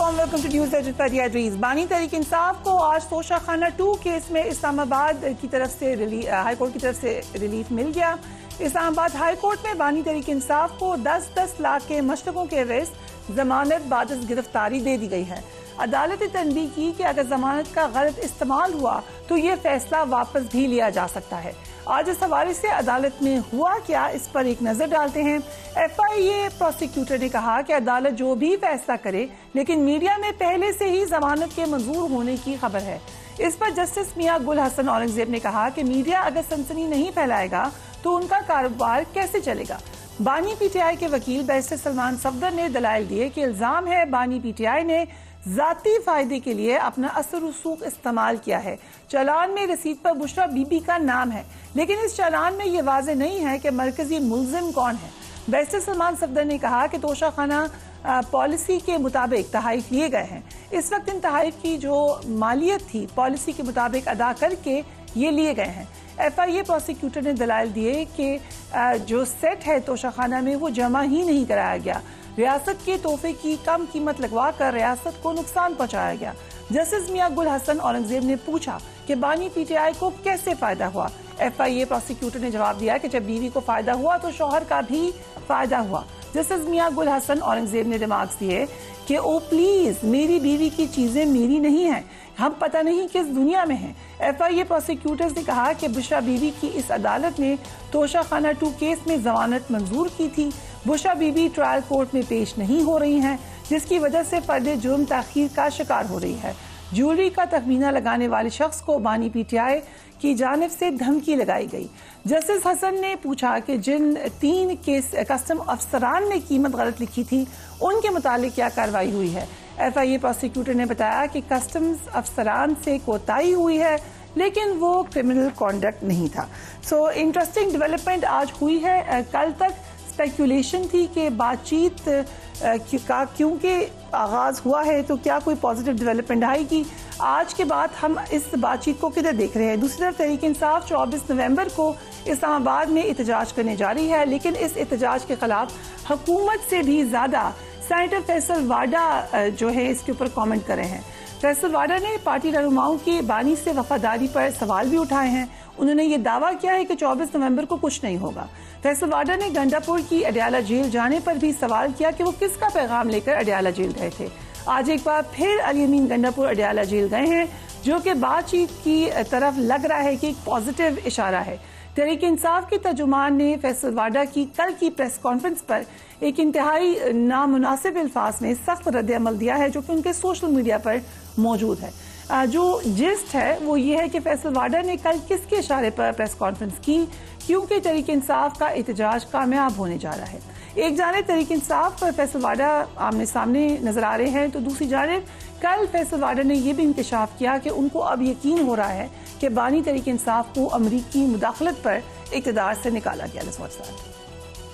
Welcome to news agent Faria Idrees. بانی تحریک انصاف کو آج توشہ خانہ 2 کیس میں اسلام آباد کی طرف سے ہائی کورٹ کی طرف سے ریلیف مل گیا۔ اسلام آباد ہائی کورٹ میں بانی تحریک انصاف کو 10-10 لاکھ کے مشتبہوں کے ریسٹ ضمانت بعد از گرفتاری دے دی گئی ہے۔ عدالت نے تنبیہ کی کہ اگر ضمانت کا غلط استعمال ہوا تو یہ فیصلہ واپس بھی لیا جا سکتا ہے۔ آج اس حوالے سے عدالت میں ہوا کیا، اس پر ایک نظر ڈالتے ہیں۔ ایف آئی اے پروسیکیوٹر نے کہا کہ عدالت جو بھی فیصلہ کرے لیکن میڈیا میں پہلے سے ہی ضمانت کے منظور ہونے کی خبر ہے۔ اس پر جسٹس میاں گل حسن اورنگزیب نے کہا کہ میڈیا اگر سنسنی نہیں پھیلائے گا تو ان کا کاروبار کیسے چلے گا۔ بانی پی ٹی آئی کے وکیل بیرسٹر سلمان صفدر نے دلائل دیے کہ الزام ہے بانی پی ٹی آئی نے ذاتی فائدے کے لیے اپنا اثر و رسوخ استعمال کیا ہے۔ چالان میں رسید پر بشرا بی بی کا نام ہے، لیکن اس چالان میں یہ واضح نہیں ہے کہ مرکزی ملزم کون ہے۔ بیرسٹر سلمان صفدر نے کہا کہ توشہ خانہ پالیسی کے مطابق تحائف لیے گئے ہیں۔ اس وقت ان تحائف کی جو مالیت تھی پالیسی کے مطابق ادا کر کے یہ لیے گئے ہیں۔ ایف آئی اے پروسیکیوٹر نے دلائل دیے کہ جو سیٹ ہے توشہ خانہ میں وہ جمع ہی نہیں کرایا گیا، ریاست کے تحفے کی کم قیمت لگوا کر ریاست کو نقصان پہنچایا گیا۔ جسٹس میاں گل حسن اورنگزیب نے پوچھا کہ بانی پی ٹی آئی کو کیسے فائدہ ہوا۔ ایف آئی اے پروسیکیوٹر نے جواب دیا کہ جب بیوی کو فائدہ ہوا تو شوہر کا بھی فائدہ ہوا۔ جسٹس میاں گل حسن اورنگزیب نے ریمارکس دیے کہ او پلیز، میری بیوی کی چیزیں میری نہیں ہیں، ہم پتہ نہیں کس دنیا میں ہیں۔ ایف آئی اے پروسیکیوٹرز نے کہا کہ بشرا بی بی کی اس عدالت نے توشہ خانہ 2 کیس میں ضمانت منظور کی تھی۔ بشرا بی بی ٹرائل کورٹ میں پیش نہیں ہو رہی ہیں، جس کی وجہ سے فرد جرم تاخیر کا شکار ہو رہی ہے۔ جیولری کا تخمینہ لگانے والے شخص کو بانی پی ٹی آئی کی جانب سے دھمکی لگائی گئی۔ جسٹس حسن نے پوچھا کہ جن 3 کسٹم افسران نے قیمت غلط لکھی تھی ان کے متعلق کیا کارروائی ہوئی ہے۔ ایف آئی اے پروسیکیوٹر نے بتایا کہ کسٹمز افسران سے کوتاہی ہوئی ہے لیکن وہ کرمنل کانڈکٹ نہیں تھا۔ سو انٹرسٹنگ ڈیولپمنٹ آج ہوئی ہے۔ کل تک اسپیکولیشن تھی کہ بات چیت کا کیونکہ آغاز ہوا ہے تو کیا کوئی پازیٹیو ڈیولپمنٹ آئے گی۔ آج کے بعد ہم اس بات چیت کو کدھر دیکھ رہے ہیں۔ دوسری طرف تحریک انصاف 24 نومبر کو اسلام آباد میں احتجاج کرنے جا رہی ہے، لیکن اس احتجاج کے خلاف حکومت سے بھی زیادہ سینیٹر فیصل واڈا جو ہے اس کے اوپر کامنٹ کر رہے ہیں۔ فیصل واڈا نے پارٹی رہنماؤں کی بانی سے وفاداری پر سوال بھی اٹھائے ہیں۔ انہوں نے یہ دعویٰ کیا ہے کہ 24 نومبر کو کچھ نہیں ہوگا۔ فیصل واڈا نے گنڈا پور کی اڈیالہ جیل جانے پر بھی سوال کیا کہ وہ کس کا پیغام لے کر اڈیالہ جیل گئے تھے۔ آج ایک بار پھر علی امین گنڈا پور اڈیالہ جیل گئے ہیں، جو کہ بات چیت کی طرف لگ رہا ہے کہ ایک پازیٹیو اشارہ ہے۔ تحریک انصاف کے ترجمان نے فیصل واڈا کی کل کی پریس کانفرنس پر ایک انتہائی نامناسب الفاظ میں سخت رد عمل دیا ہے، جو کہ ان کے سوشل میڈیا پر موجود ہے۔ جو جسٹ ہے وہ یہ ہے کہ فیصل واڈا نے کل کس کے اشارے پر پریس کانفرنس کی، کیونکہ تحریک انصاف کا احتجاج کامیاب ہونے جا رہا ہے۔ ایک جانب تحریک انصاف پر فیصل واڈا آمنے سامنے نظر آ رہے ہیں تو دوسری جانب کل فیصل واڈا نے یہ بھی انکشاف کیا کہ ان کو اب یقین ہو رہا ہے کہ بانی تحریک انصاف کو امریکی مداخلت پر اقتدار سے نکالا گیا۔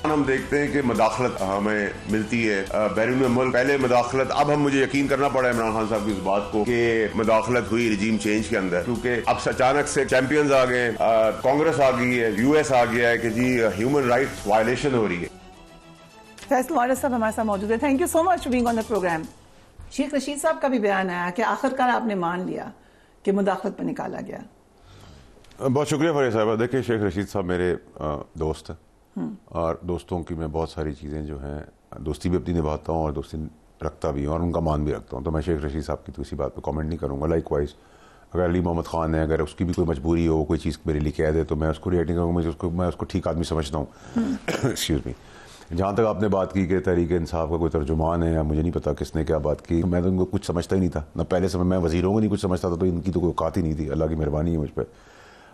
ہم دیکھتے ہیں کہ مداخلت ہمیں ملتی ہے بیرون ملک، پہلے مداخلت، اب ہم مجھے یقین کرنا پڑا عمران خان صاحب کی اس بات کو کہ مداخلت ہوئی رجیم چینج کے اندر، کیونکہ اب اچانک سے چیمپئنز آ گئے، کانگریس آ گئی ہے، یو ایس آ گیا ہے کہ جی ہیومن رائٹس وائلیشن ہو رہی ہے۔ فیصل واڈا صاحب ہمارے ساتھ موجود ہے۔ Thank you so much for being on the program. Sheikh Rashid صاحب کا بھی بیان آیا کہ آخرکار آپ نے مان لیا کہ مداخلت پر نکالا گیا۔ بہت شکریہ فریہ صاحبہ۔ دیکھیں شیخ رشید صاحب میرے دوست ہیں اور دوستوں کی میں بہت ساری چیزیں جو ہیں دوستی بھی اپنی نبھاتا ہوں اور دوستی رکھتا بھی ہوں اور ان کا مان بھی رکھتا ہوں، تو میں شیخ رشید صاحب کی تو اسی بات پہ کامنٹ نہیں کروں گا۔ لائک وائز اگر علی محمد خان ہے، اگر اس کی بھی کوئی مجبوری ہو، کوئی چیز میرے لیے کہہ دے تو میں اس کو ریئیکٹ نہیں کروں گا، میں اس کو ٹھیک آدمی سمجھتا ہوں۔ Excuse me. جہاں تک آپ نے بات کی کہ تحریک انصاف کا کوئی ترجمان ہے، مجھے نہیں پتا کس نے کیا بات کی، میں تو ان کو کچھ سمجھتا ہی نہیں تھا، نہ پہلے سے میں وزیروں کو نہیں کچھ سمجھتا تھا، تو ان کی تو کوئی اوقات ہی نہیں تھی، اللہ کی مہربانی ہے مجھ پہ۔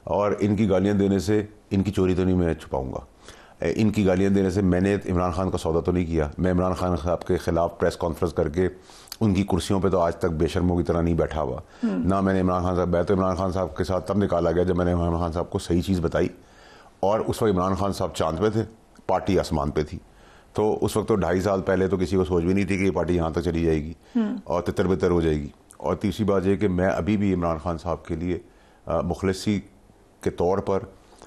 اور ان کی گالیاں دینے سے ان کی چوری تو نہیں میں چھپاؤں گا، ان کی گالیاں دینے سے میں نے عمران خان کا سودا تو نہیں کیا، میں عمران خان صاحب کے خلاف پریس کانفرنس کر کے ان کی کرسیوں پہ تو آج تک بے شرموں کی طرح نہیں بیٹھا ہوا، نہ میں نے عمران خان صاحب، بیعت عمران خان صاحب کے ساتھ تب نکالا گیا جب میں نے عمران خان صاحب کو صحیح چیز بتائی، اور اس وقت عمران خان صاحب چاند پہ تھے، پارٹی آسمان پہ تھی، تو اس وقت تو 2.5 سال پہلے تو کسی کو سوچ بھی نہیں تھی کہ یہ پارٹی یہاں تک چلی جائے گی اور تتر بتر ہو جائے گی۔ اور تیسری بات یہ کہ میں ابھی بھی عمران خان صاحب کے لیے مخلصی کے طور پر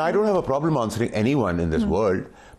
I don't have a problem answering anyone in this world,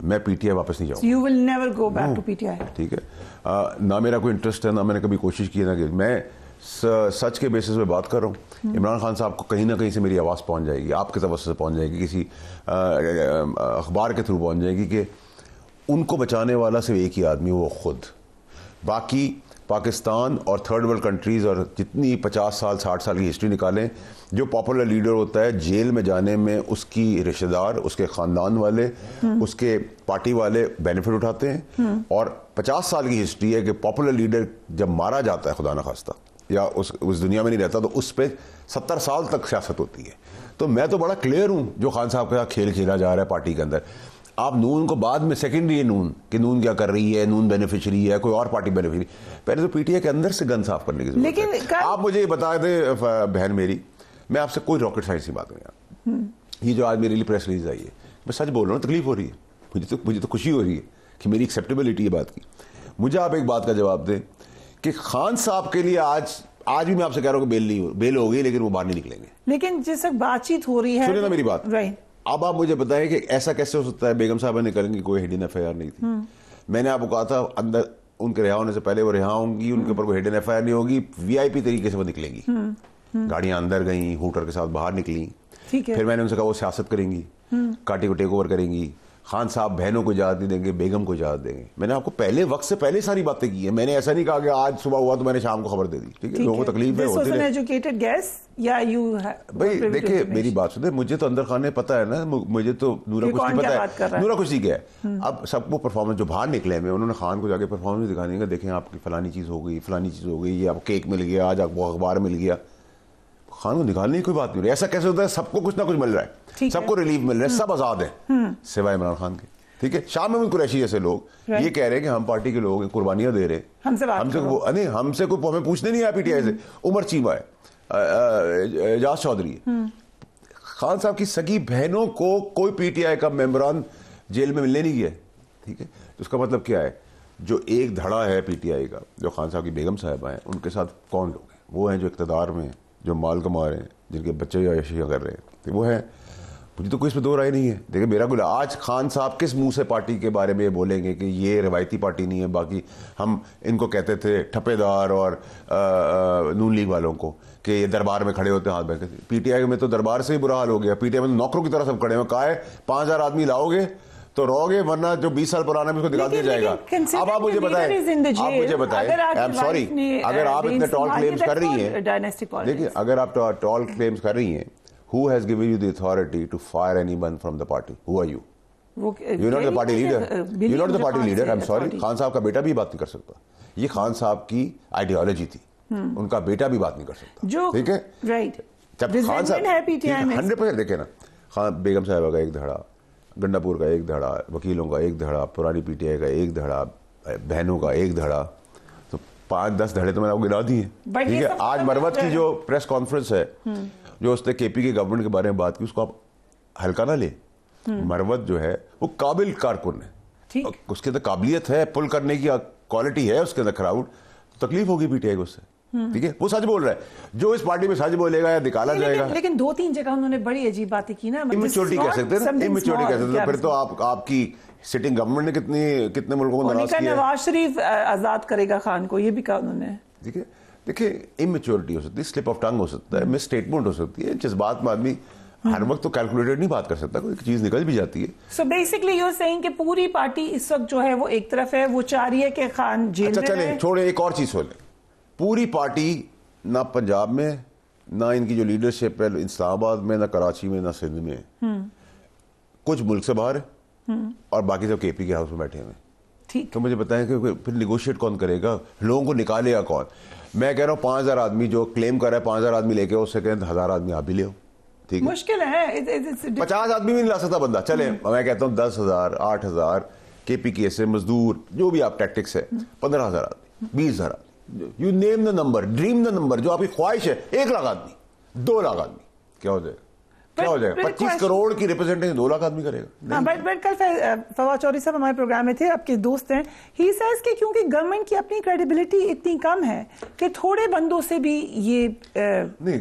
میں پی ٹی آئی واپس نہیں جاؤں. You will never go back to PTI. ٹھیک ہے, نہ میرا کوئی انٹرسٹ ہے, نہ میں نے کبھی کوشش کی, نہ کہ میں سچ کے بیسس پہ بات کر رہا ہوں. عمران خان صاحب کو کہیں نہ کہیں سے میری آواز پہنچ جائے گی, آپ کے توسط سے پہنچ جائے گی, کسی اخبار کے تھرو پہنچ جائے گی کہ ان کو بچانے والا صرف ایک ہی آدمی, وہ خود. باقی پاکستان اور تھرڈ ورلڈ کنٹریز اور جتنی 50 سال 60 سال کی ہسٹری نکالیں, جو پاپولر لیڈر ہوتا ہے جیل میں جانے میں اس کی رشتہ دار, اس کے خاندان والے, اس کے پارٹی والے بینیفٹ اٹھاتے ہیں. اور 50 سال کی ہسٹری ہے کہ پاپولر لیڈر جب مارا جاتا ہے خدا نخواستہ یا اس دنیا میں نہیں رہتا, تو اس پہ 70 سال تک سیاست ہوتی ہے. تو میں تو بڑا کلیئر ہوں جو خان صاحب کے ساتھ کھیل کھیلا جا رہا ہے پارٹی کے اندر. آپ نون کو بعد میں سیکنڈری ہے نون, کہ نون کیا کر رہی ہے, نون بینیفیشری ہے, کوئی اور پارٹی بینیفیشری. پہلے تو پی ٹی آئی کے اندر سے گن صاف کرنے کی ضرورت ہے. آپ مجھے یہ بتا دیں بہن میری, میں آپ سے کوئی راکٹ سائنس کی بات نہیں. یہ جو آج میرے لیے پریس ریلیز آئی ہے, میں سچ بول رہا ہوں, تکلیف ہو رہی ہے مجھے, تو خوشی ہو رہی ہے کہ میری ایکسیپٹیبلٹی ہے بات کی. مجھے آپ ایک بات کا جواب دیں کہ خان صاحب کے لیے آج بھی میں آپ سے کہہ رہا ہوں کہ بیل ہو گئی, لیکن وہ باہر نہیں نکلیں گے. لیکن جس وقت بات چیت ہو رہی ہے, سنیں نا میری بات. اب آپ مجھے بتائیں کہ ایسا کیسے ہو سکتا ہے؟ بیگم صاحبہ نے کریں گی, کوئی ہڈن ایف آئی آر نہیں تھی. میں نے آپ کو کہا تھا اندر ان کے رہا ہونے سے پہلے وہ رہا ہوں گی, ان کے اوپر کوئی ہڈن ایف آئی آر نہیں ہوگی, وی آئی پی طریقے سے وہ نکلیں گی. گاڑیاں اندر گئیں, ہوٹر کے ساتھ باہر نکلیں. پھر میں نے ان سے کہا وہ سیاست کریں گی, کاٹی کو ٹیک اوور کریں گی, خان صاحب بہنوں کو اجازت نہیں دیں گے, بیگم کو اجازت دیں گے. میں نے آپ کو پہلے وقت سے پہلے ساری باتیں کی ہیں. میں نے ایسا نہیں کہا کہ آج صبح ہوا تو میں نے شام کو خبر دے دی. ٹھیک ہے, لوگوں کو تکلیف ہے, ہوتی ہے. بھائی دیکھیں میری بات سنیں, مجھے تو اندر خانے پتہ ہے نا, مجھے تو نورا کشتی پتہ ہے, نورا کشتی کیا ہے. اب سب کو پرفارمنس جو باہر نکلے ہیں, انہوں نے خان کو جا کے پرفارمنس دکھانے کا, دیکھیں آپ کی فلانی چیز ہو گئی, فلانی چیز ہو گئی, یہ آپ کیک مل گیا, آج آپ کو اخبار مل گیا. خان کو نکالنے کی کوئی بات نہیں رہی. ایسا کیسے ہوتا ہے؟ سب کو کچھ نہ کچھ مل رہا ہے, سب کو ریلیف مل رہا ہے, سب آزاد ہیں سوائے عمران خان کے. ٹھیک ہے, شاہ محمود قریشی جیسے لوگ یہ کہہ رہے ہیں کہ ہم پارٹی کے لوگ ہیں, قربانیاں دے رہے ہیں, ہم سے کوئی ہمیں پوچھنے نہیں آیا پی ٹی آئی سے. عمر چیمہ ہے, اعجاز چودھری ہے, خان صاحب کی سگی بہنوں کو کوئی پی ٹی آئی کا ممبران جیل میں ملنے نہیں گیا. ٹھیک ہے, اس کا مطلب کیا ہے؟ جو ایک دھڑا ہے پی ٹی آئی کا, جو خان صاحب کی بیگم صاحبہ ہیں, ان کے ساتھ کون لوگ ہیں؟ وہ ہیں جو اقتدار میں ہیں, جو مال کما رہے ہیں, جن کے بچے عیاشیاں کر رہے ہیں, وہ ہیں. مجھے تو کوئی اس پہ دو رائے نہیں ہے. دیکھیں میرا گلا, آج خان صاحب کس منہ سے پارٹی کے بارے میں یہ بولیں گے کہ یہ روایتی پارٹی نہیں ہے؟ باقی ہم ان کو کہتے تھے ٹھپے دار اور نون لیگ والوں کو کہ یہ دربار میں کھڑے ہوتے ہیں ہاتھ بیٹھ کے. پی ٹی آئی میں تو دربار سے ہی برا حال ہو گیا. پی ٹی آئی میں نوکروں کی طرح سب کھڑے ہیں. کہا ہے 5000 آدمی لاؤ گے تو رہو گے, ورنہ جو 20 سال پرانا ہے اس کو نکال دیا جائے گا. اب آپ مجھے بتائیں, اگر آپ اتنے ٹال کلیمز کر رہی ہیں, دیکھیں اگر آپ ٹال کلیمز کر رہی ہیں, who has given you the authority to fire anyone from the party? Who are you? You're not the party leader. You're not the party leader. I'm sorry. Khan صاحب کا بیٹا بھی بات نہیں کر سکتا. یہ خان صاحب کی آئیڈیالوجی تھی, ان کا بیٹا بھی بات نہیں کر سکتا. ٹھیک ہے, جب خان صاحب 100% دیکھیں نا, خان بیگم صاحبہ کا ایک دھڑا, گنڈا پور کا ایک دھڑا, وکیلوں کا ایک دھڑا, پرانی پی ٹی آئی کا ایک دھڑا, بہنوں کا ایک دھڑا, تو 5-10 دھڑے تو میں نے آپ کو گرا دیے. ٹھیک ہے, آج مروت کی جو پریس کانفرنس ہے, جو اس نے کے پی کے گورنمنٹ کے بارے میں بات کی, اس کو آپ ہلکا نہ لیں. مروت جو ہے وہ قابل کارکن ہے, اس کے اندر قابلیت ہے, پل کرنے کی کوالٹی ہے اس کے اندر کراؤڈ. تکلیف ہوگی پی ٹی آئی کو اس سے. ٹھیک ہے, وہ سچ بول رہا ہے, جو اس پارٹی میں سچ بولے گا یا نکالا جائے گا. لیکن 2-3 جگہ انہوں نے بڑی عجیب باتیں کی نا. امیچورٹی کہہ سکتے ہیں نا, امیچورٹی کہہ سکتے ہیں. پھر تو آپ کی سٹنگ گورنمنٹ نے کتنے ملکوں کو ناراض کیا ہے. نواز شریف آزاد کرے گا خان کو, یہ بھی کہا انہوں نے. ٹھیک ہے, دیکھیں امیچورٹی ہو سکتی ہے, سلپ آف ٹنگ ہو سکتا ہے, مس اسٹیٹمنٹ ہو سکتی ہے. جس بات میں آدمی ہر وقت تو کیلکولیٹڈ نہیں بات کر سکتا, کوئی چیز نکل بھی جاتی ہے. So basically you are seeing کہ پوری پارٹی اس وقت جو ہے وہ ایک طرف ہے, وہ چاہ رہی ہے کہ خان جیل میں. اچھا چلیں چھوڑیں, ایک اور چیز سنیں. پوری پارٹی نہ پنجاب میں, نہ ان کی جو لیڈرشپ ہے اسلام آباد میں, نہ کراچی میں, نہ سندھ میں, کچھ ملک سے باہر ہے, اور باقی سب کے پی کے ہاؤس میں بیٹھے ہوئے. تو مجھے بتائیں کہ پھر نیگوشیٹ کون کرے گا, لوگوں کو نکالے گا کون؟ میں کہہ رہا ہوں 5000 آدمی جو کلیم کر رہا ہے, 5000 آدمی لے کے, اس سے کہیں 1000 آدمی آپ بھی لے ہو. ٹھیک ہے, مشکل ہے, 50 آدمی بھی نہیں لا سکتا بندہ. چلے میں کہتا ہوں 10,000, 8,000 کے پی کے سے مزدور, جو بھی آپ ٹیکٹکس ہے, 15,000 آدمی, 20,000 آدمی, you name the number, dream the number, جو آپ کی خواہش ہے. 1 لاکھ آدمی, 2 لاکھ آدمی, کیا ہو جائے گا؟ کیا ہو جائے گا؟ 25 کروڑ کی ریپرزینٹیشن 2 لاکھ آدمی کرے گا. بٹ کل فواد چودھری صاحب ہمارے پروگرام میں تھے, آپ کے دوست ہیں. ہی سیز کہ کیونکہ گورنمنٹ کی اپنی کریڈیبلٹی اتنی کم ہے کہ تھوڑے بندوں سے بھی یہ نہیں. میں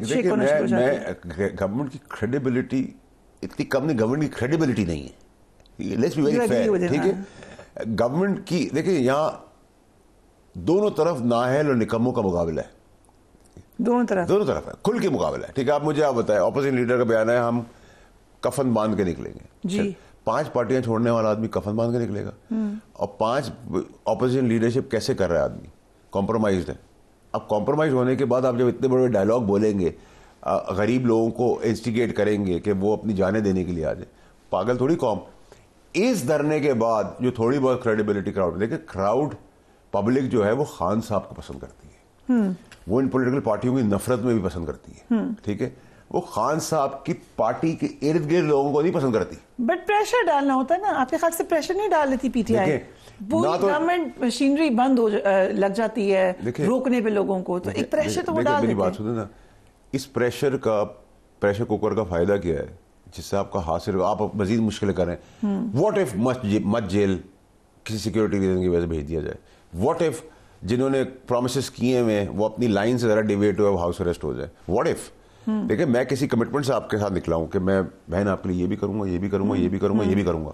گورنمنٹ کی کریڈیبلٹی اتنی کم نہیں, گورنمنٹ کی کریڈیبلٹی نہیں ہے. لیٹس بی ویری فیئر, ٹھیک ہے. گورنمنٹ کی دیکھیں یہاں دونوں طرف نااہل اور نکموں کا مقابلہ ہے, دونوں طرف ہے, کھل کے مقابلہ ہے, ٹھیک ہے. آپ مجھے آپ بتائیں, اپوزیشن لیڈر کا بیان ہے ہم کفن باندھ کے نکلیں گے جی, 5 پارٹیاں چھوڑنے والا آدمی کفن باندھ کے نکلے گا, اور 5 اپوزیشن لیڈرشپ کیسے کر رہا ہے آدمی, کمپرومائزڈ ہے. اب کمپرومائز ہونے کے بعد آپ جب اتنے بڑے ڈائلاگ بولیں گے, غریب لوگوں کو انسٹیگیٹ کریں گے کہ وہ اپنی جانیں دینے کے لیے آ جائیں, پاگل تھوڑی قوم. اس دھرنے کے بعد جو تھوڑی بہت کریڈیبلٹی کراؤڈ, دیکھیں کراؤڈ پبلک جو ہے وہ خان صاحب کو پسند کرتی ہے, وہ ان پولیٹیکل پارٹیوں کی نفرت میں بھی پسند کرتی ہے, ٹھیک ہے. وہ خان صاحب کی پارٹی کے ارد گرد لوگوں کو نہیں پسند کرتی. بٹ پریشر ڈالنا ہوتا ہے نا, آپ کے خیال سے پریشر نہیں ڈال لیتی P T I? Government machinery بند لگ جاتی ہے روکنے پہ لوگوں کو, تو ایک پریشر تو وہ ڈال دیتے ہیں. میری بات سنیں نا, اس پریشر کوکر کا فائدہ کیا ہے جس سے آپ کا حاصل آپ مزید مشکلیں کریں. واٹ ایف مت جیل کسی سیکورٹی ریزن کی وجہ سے بھیج دیا جائے, واٹ ایف جنہوں نے پرومسز کیے ہوئے وہ اپنی لائن سے ذرا ڈیویٹ ہوئے ہاؤس اریسٹ ہو جائے, واٹ ایف. دیکھیں میں کسی کمٹمنٹ سے آپ کے ساتھ نکلا ہوں کہ میں بہن آپ کے لیے یہ بھی کروں گا, یہ بھی کروں گا, یہ بھی کروں گا, یہ بھی کروں گا.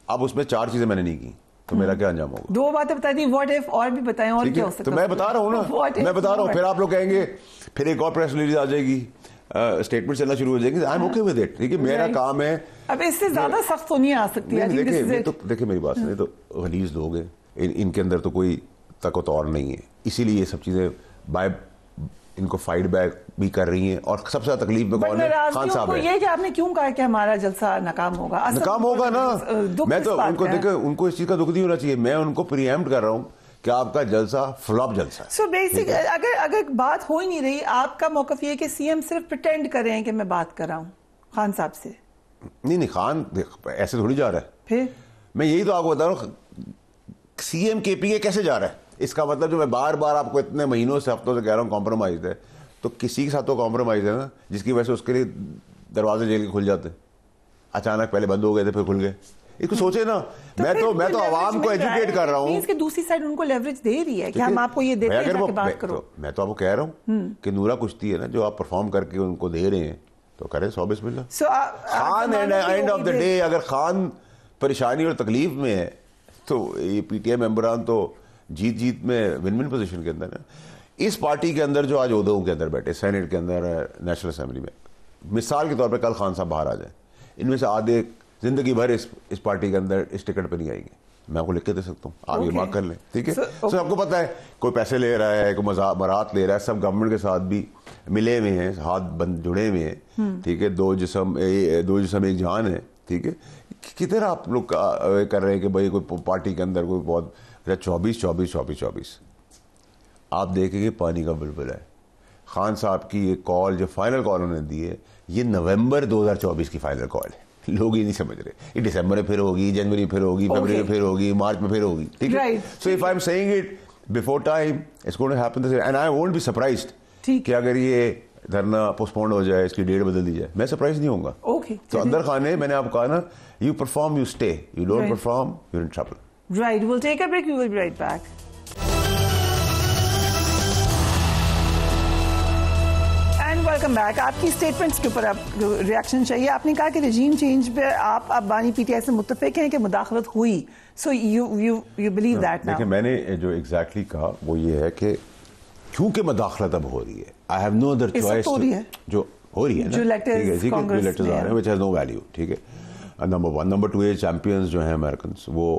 اب اس میں 4 چیزیں میں نے نہیں کی تو میرا کیا انجام ہوگا؟ 2 باتیں بتا دی, واٹ ایف اور بھی بتائیں اور کیا ہو سکتا ہے. تو میں بتا رہا ہوں نا, میں بتا رہا ہوں. پھر آپ لوگ کہیں گے, پھر ایک اور پریس ریلیز آ جائے گی, اسٹیٹمنٹ چلنا شروع ہو جائے گی. I am okay with it, ٹھیک ہے. میرا کام ہے, اب اس سے زیادہ سخت تو نہیں آ سکتی. دیکھیں میری بات سنیں, تو غلیظ لوگ ہیں, ان کے اندر تو کوئی تک و طور نہیں ہے, اسی لیے یہ سب چیزیں ان کو فائٹ بیک بھی کر رہی ہیں. اور سب سے زیادہ تکلیف میں کون ہے؟ خان صاحب ہے. یہ کہ آپ نے کیوں کہا کہ ہمارا جلسہ ناکام ہوگا؟ ناکام ہوگا نا. میں تو ان کو دیکھیں, ان کو اس چیز کا دکھ نہیں ہونا چاہیے. میں ان کو پری ایمپٹ کر رہا ہوں کہ آپ کا جلسہ فلاپ جلسہ ہے. سو بیسک اگر بات ہو ہی نہیں رہی, آپ کا موقف یہ کہ سی ایم صرف پریٹینڈ کر رہے ہیں کہ میں بات کر رہا ہوں خان صاحب سے. نہیں خان ایسے تھوڑی جا رہا ہے. پھر میں یہی تو آپ کو بتا رہا ہوں, سی ایم کے پی کے کیسے جا رہا ہے. اس کا مطلب جو میں بار بار آپ کو اتنے مہینوں سے ہفتوں سے کہہ رہا ہوں کمپرومائز ہے, تو کسی کے ساتھ تو کمپرومائز ہے نا جس کی وجہ سے اس کے لیے دروازے جیل کے کھل جاتے. اچانک پہلے بند ہو گئے تھے پھر کھل گئے. اس کو سوچے نا, میں تو عوام کو ایجوکیٹ کر رہا ہوں. اس کی دوسری سائڈ ان کو لیوریج دے رہی ہے کہ ہم آپ کو یہ دیتے ہیں کہ بات کرو. میں تو آپ کو کہہ رہا ہوں کہ نورا کشتی ہے نا جو آپ پرفارم کر کے ان کو دے رہے ہیں, تو کریں 100 بسم Allah. Khan end of the day اگر خان پریشانی اور تکلیف میں ہے تو یہ پی ٹی آئی ممبران تو جیت میں ون پوزیشن کے اندر ہے. اس پارٹی کے اندر جو آج عہدوں کے اندر بیٹھے, سینیٹ کے اندر, نیشنل اسمبلی میں, مثال کے طور پہ کل خان صاحب باہر آ جائیں, ان میں سے آدھے زندگی بھر اس پارٹی کے اندر اس ٹکٹ پہ نہیں آئیں گے. میں آپ کو لکھ کے دے سکتا ہوں, آپ یہ مارک کر لیں, ٹھیک ہے. سو آپ کو پتا ہے کوئی پیسے لے رہا ہے, کوئی مرات لے رہا ہے, سب گورنمنٹ کے ساتھ بھی ملے ہوئے ہیں, ہاتھ بند جڑے ہوئے ہیں, ٹھیک ہے. 2 جسم ایک جان ہے, ٹھیک ہے. کدھر آپ لوگ کر رہے ہیں کہ بھائی کوئی پارٹی کے اندر کوئی بہت 24 آپ دیکھیں گے پانی کا بلبل ہے. خان صاحب کی یہ کال جو فائنل کال انہوں نے دی ہے, یہ نومبر 2024 کی فائنل کال ہے. لوگ یہ نہیں سمجھ رہے, یہ دسمبر میں پھر ہوگی, جنوری میں پھر ہوگی, فروری میں پھر ہوگی, مارچ میں پھر ہوگی, ٹھیک ہے. So if I am seeing it before time it's going to happen and I won't be surprised کہ اگر یہ دھرنا پوسٹپونڈ ہو جائے, اس کی ڈیٹ بدل دی جائے, میں سرپرائز نہیں ہوں گا. تو اندر خانے میں نے آپ کو کہا نا, you perform you stay, you don't perform you in trouble. Right, we'll take a break, we will be right back. And welcome back. آپ کی سٹیٹمنٹس کے اوپر آپ ریاکشن چاہیے. آپ نے کہا کہ رجیم چینج پہ آپ اب بانی پی ٹی آئی سے متفق ہیں کہ مداخلت ہوئی. So you believe that now. دیکھیں میں نے جو ایگزیکٹلی کہا وہ یہ ہے کہ کیونکہ مداخلت اب ہو رہی ہے, I have no other choice. جو ہو رہی ہے نا, جو لیٹرز کانگریس آ رہے ہیں which has no value, ٹھیک ہے. نمبر 1. نمبر 2 یہ چیمپئنز جو ہیں امریکنس, وہ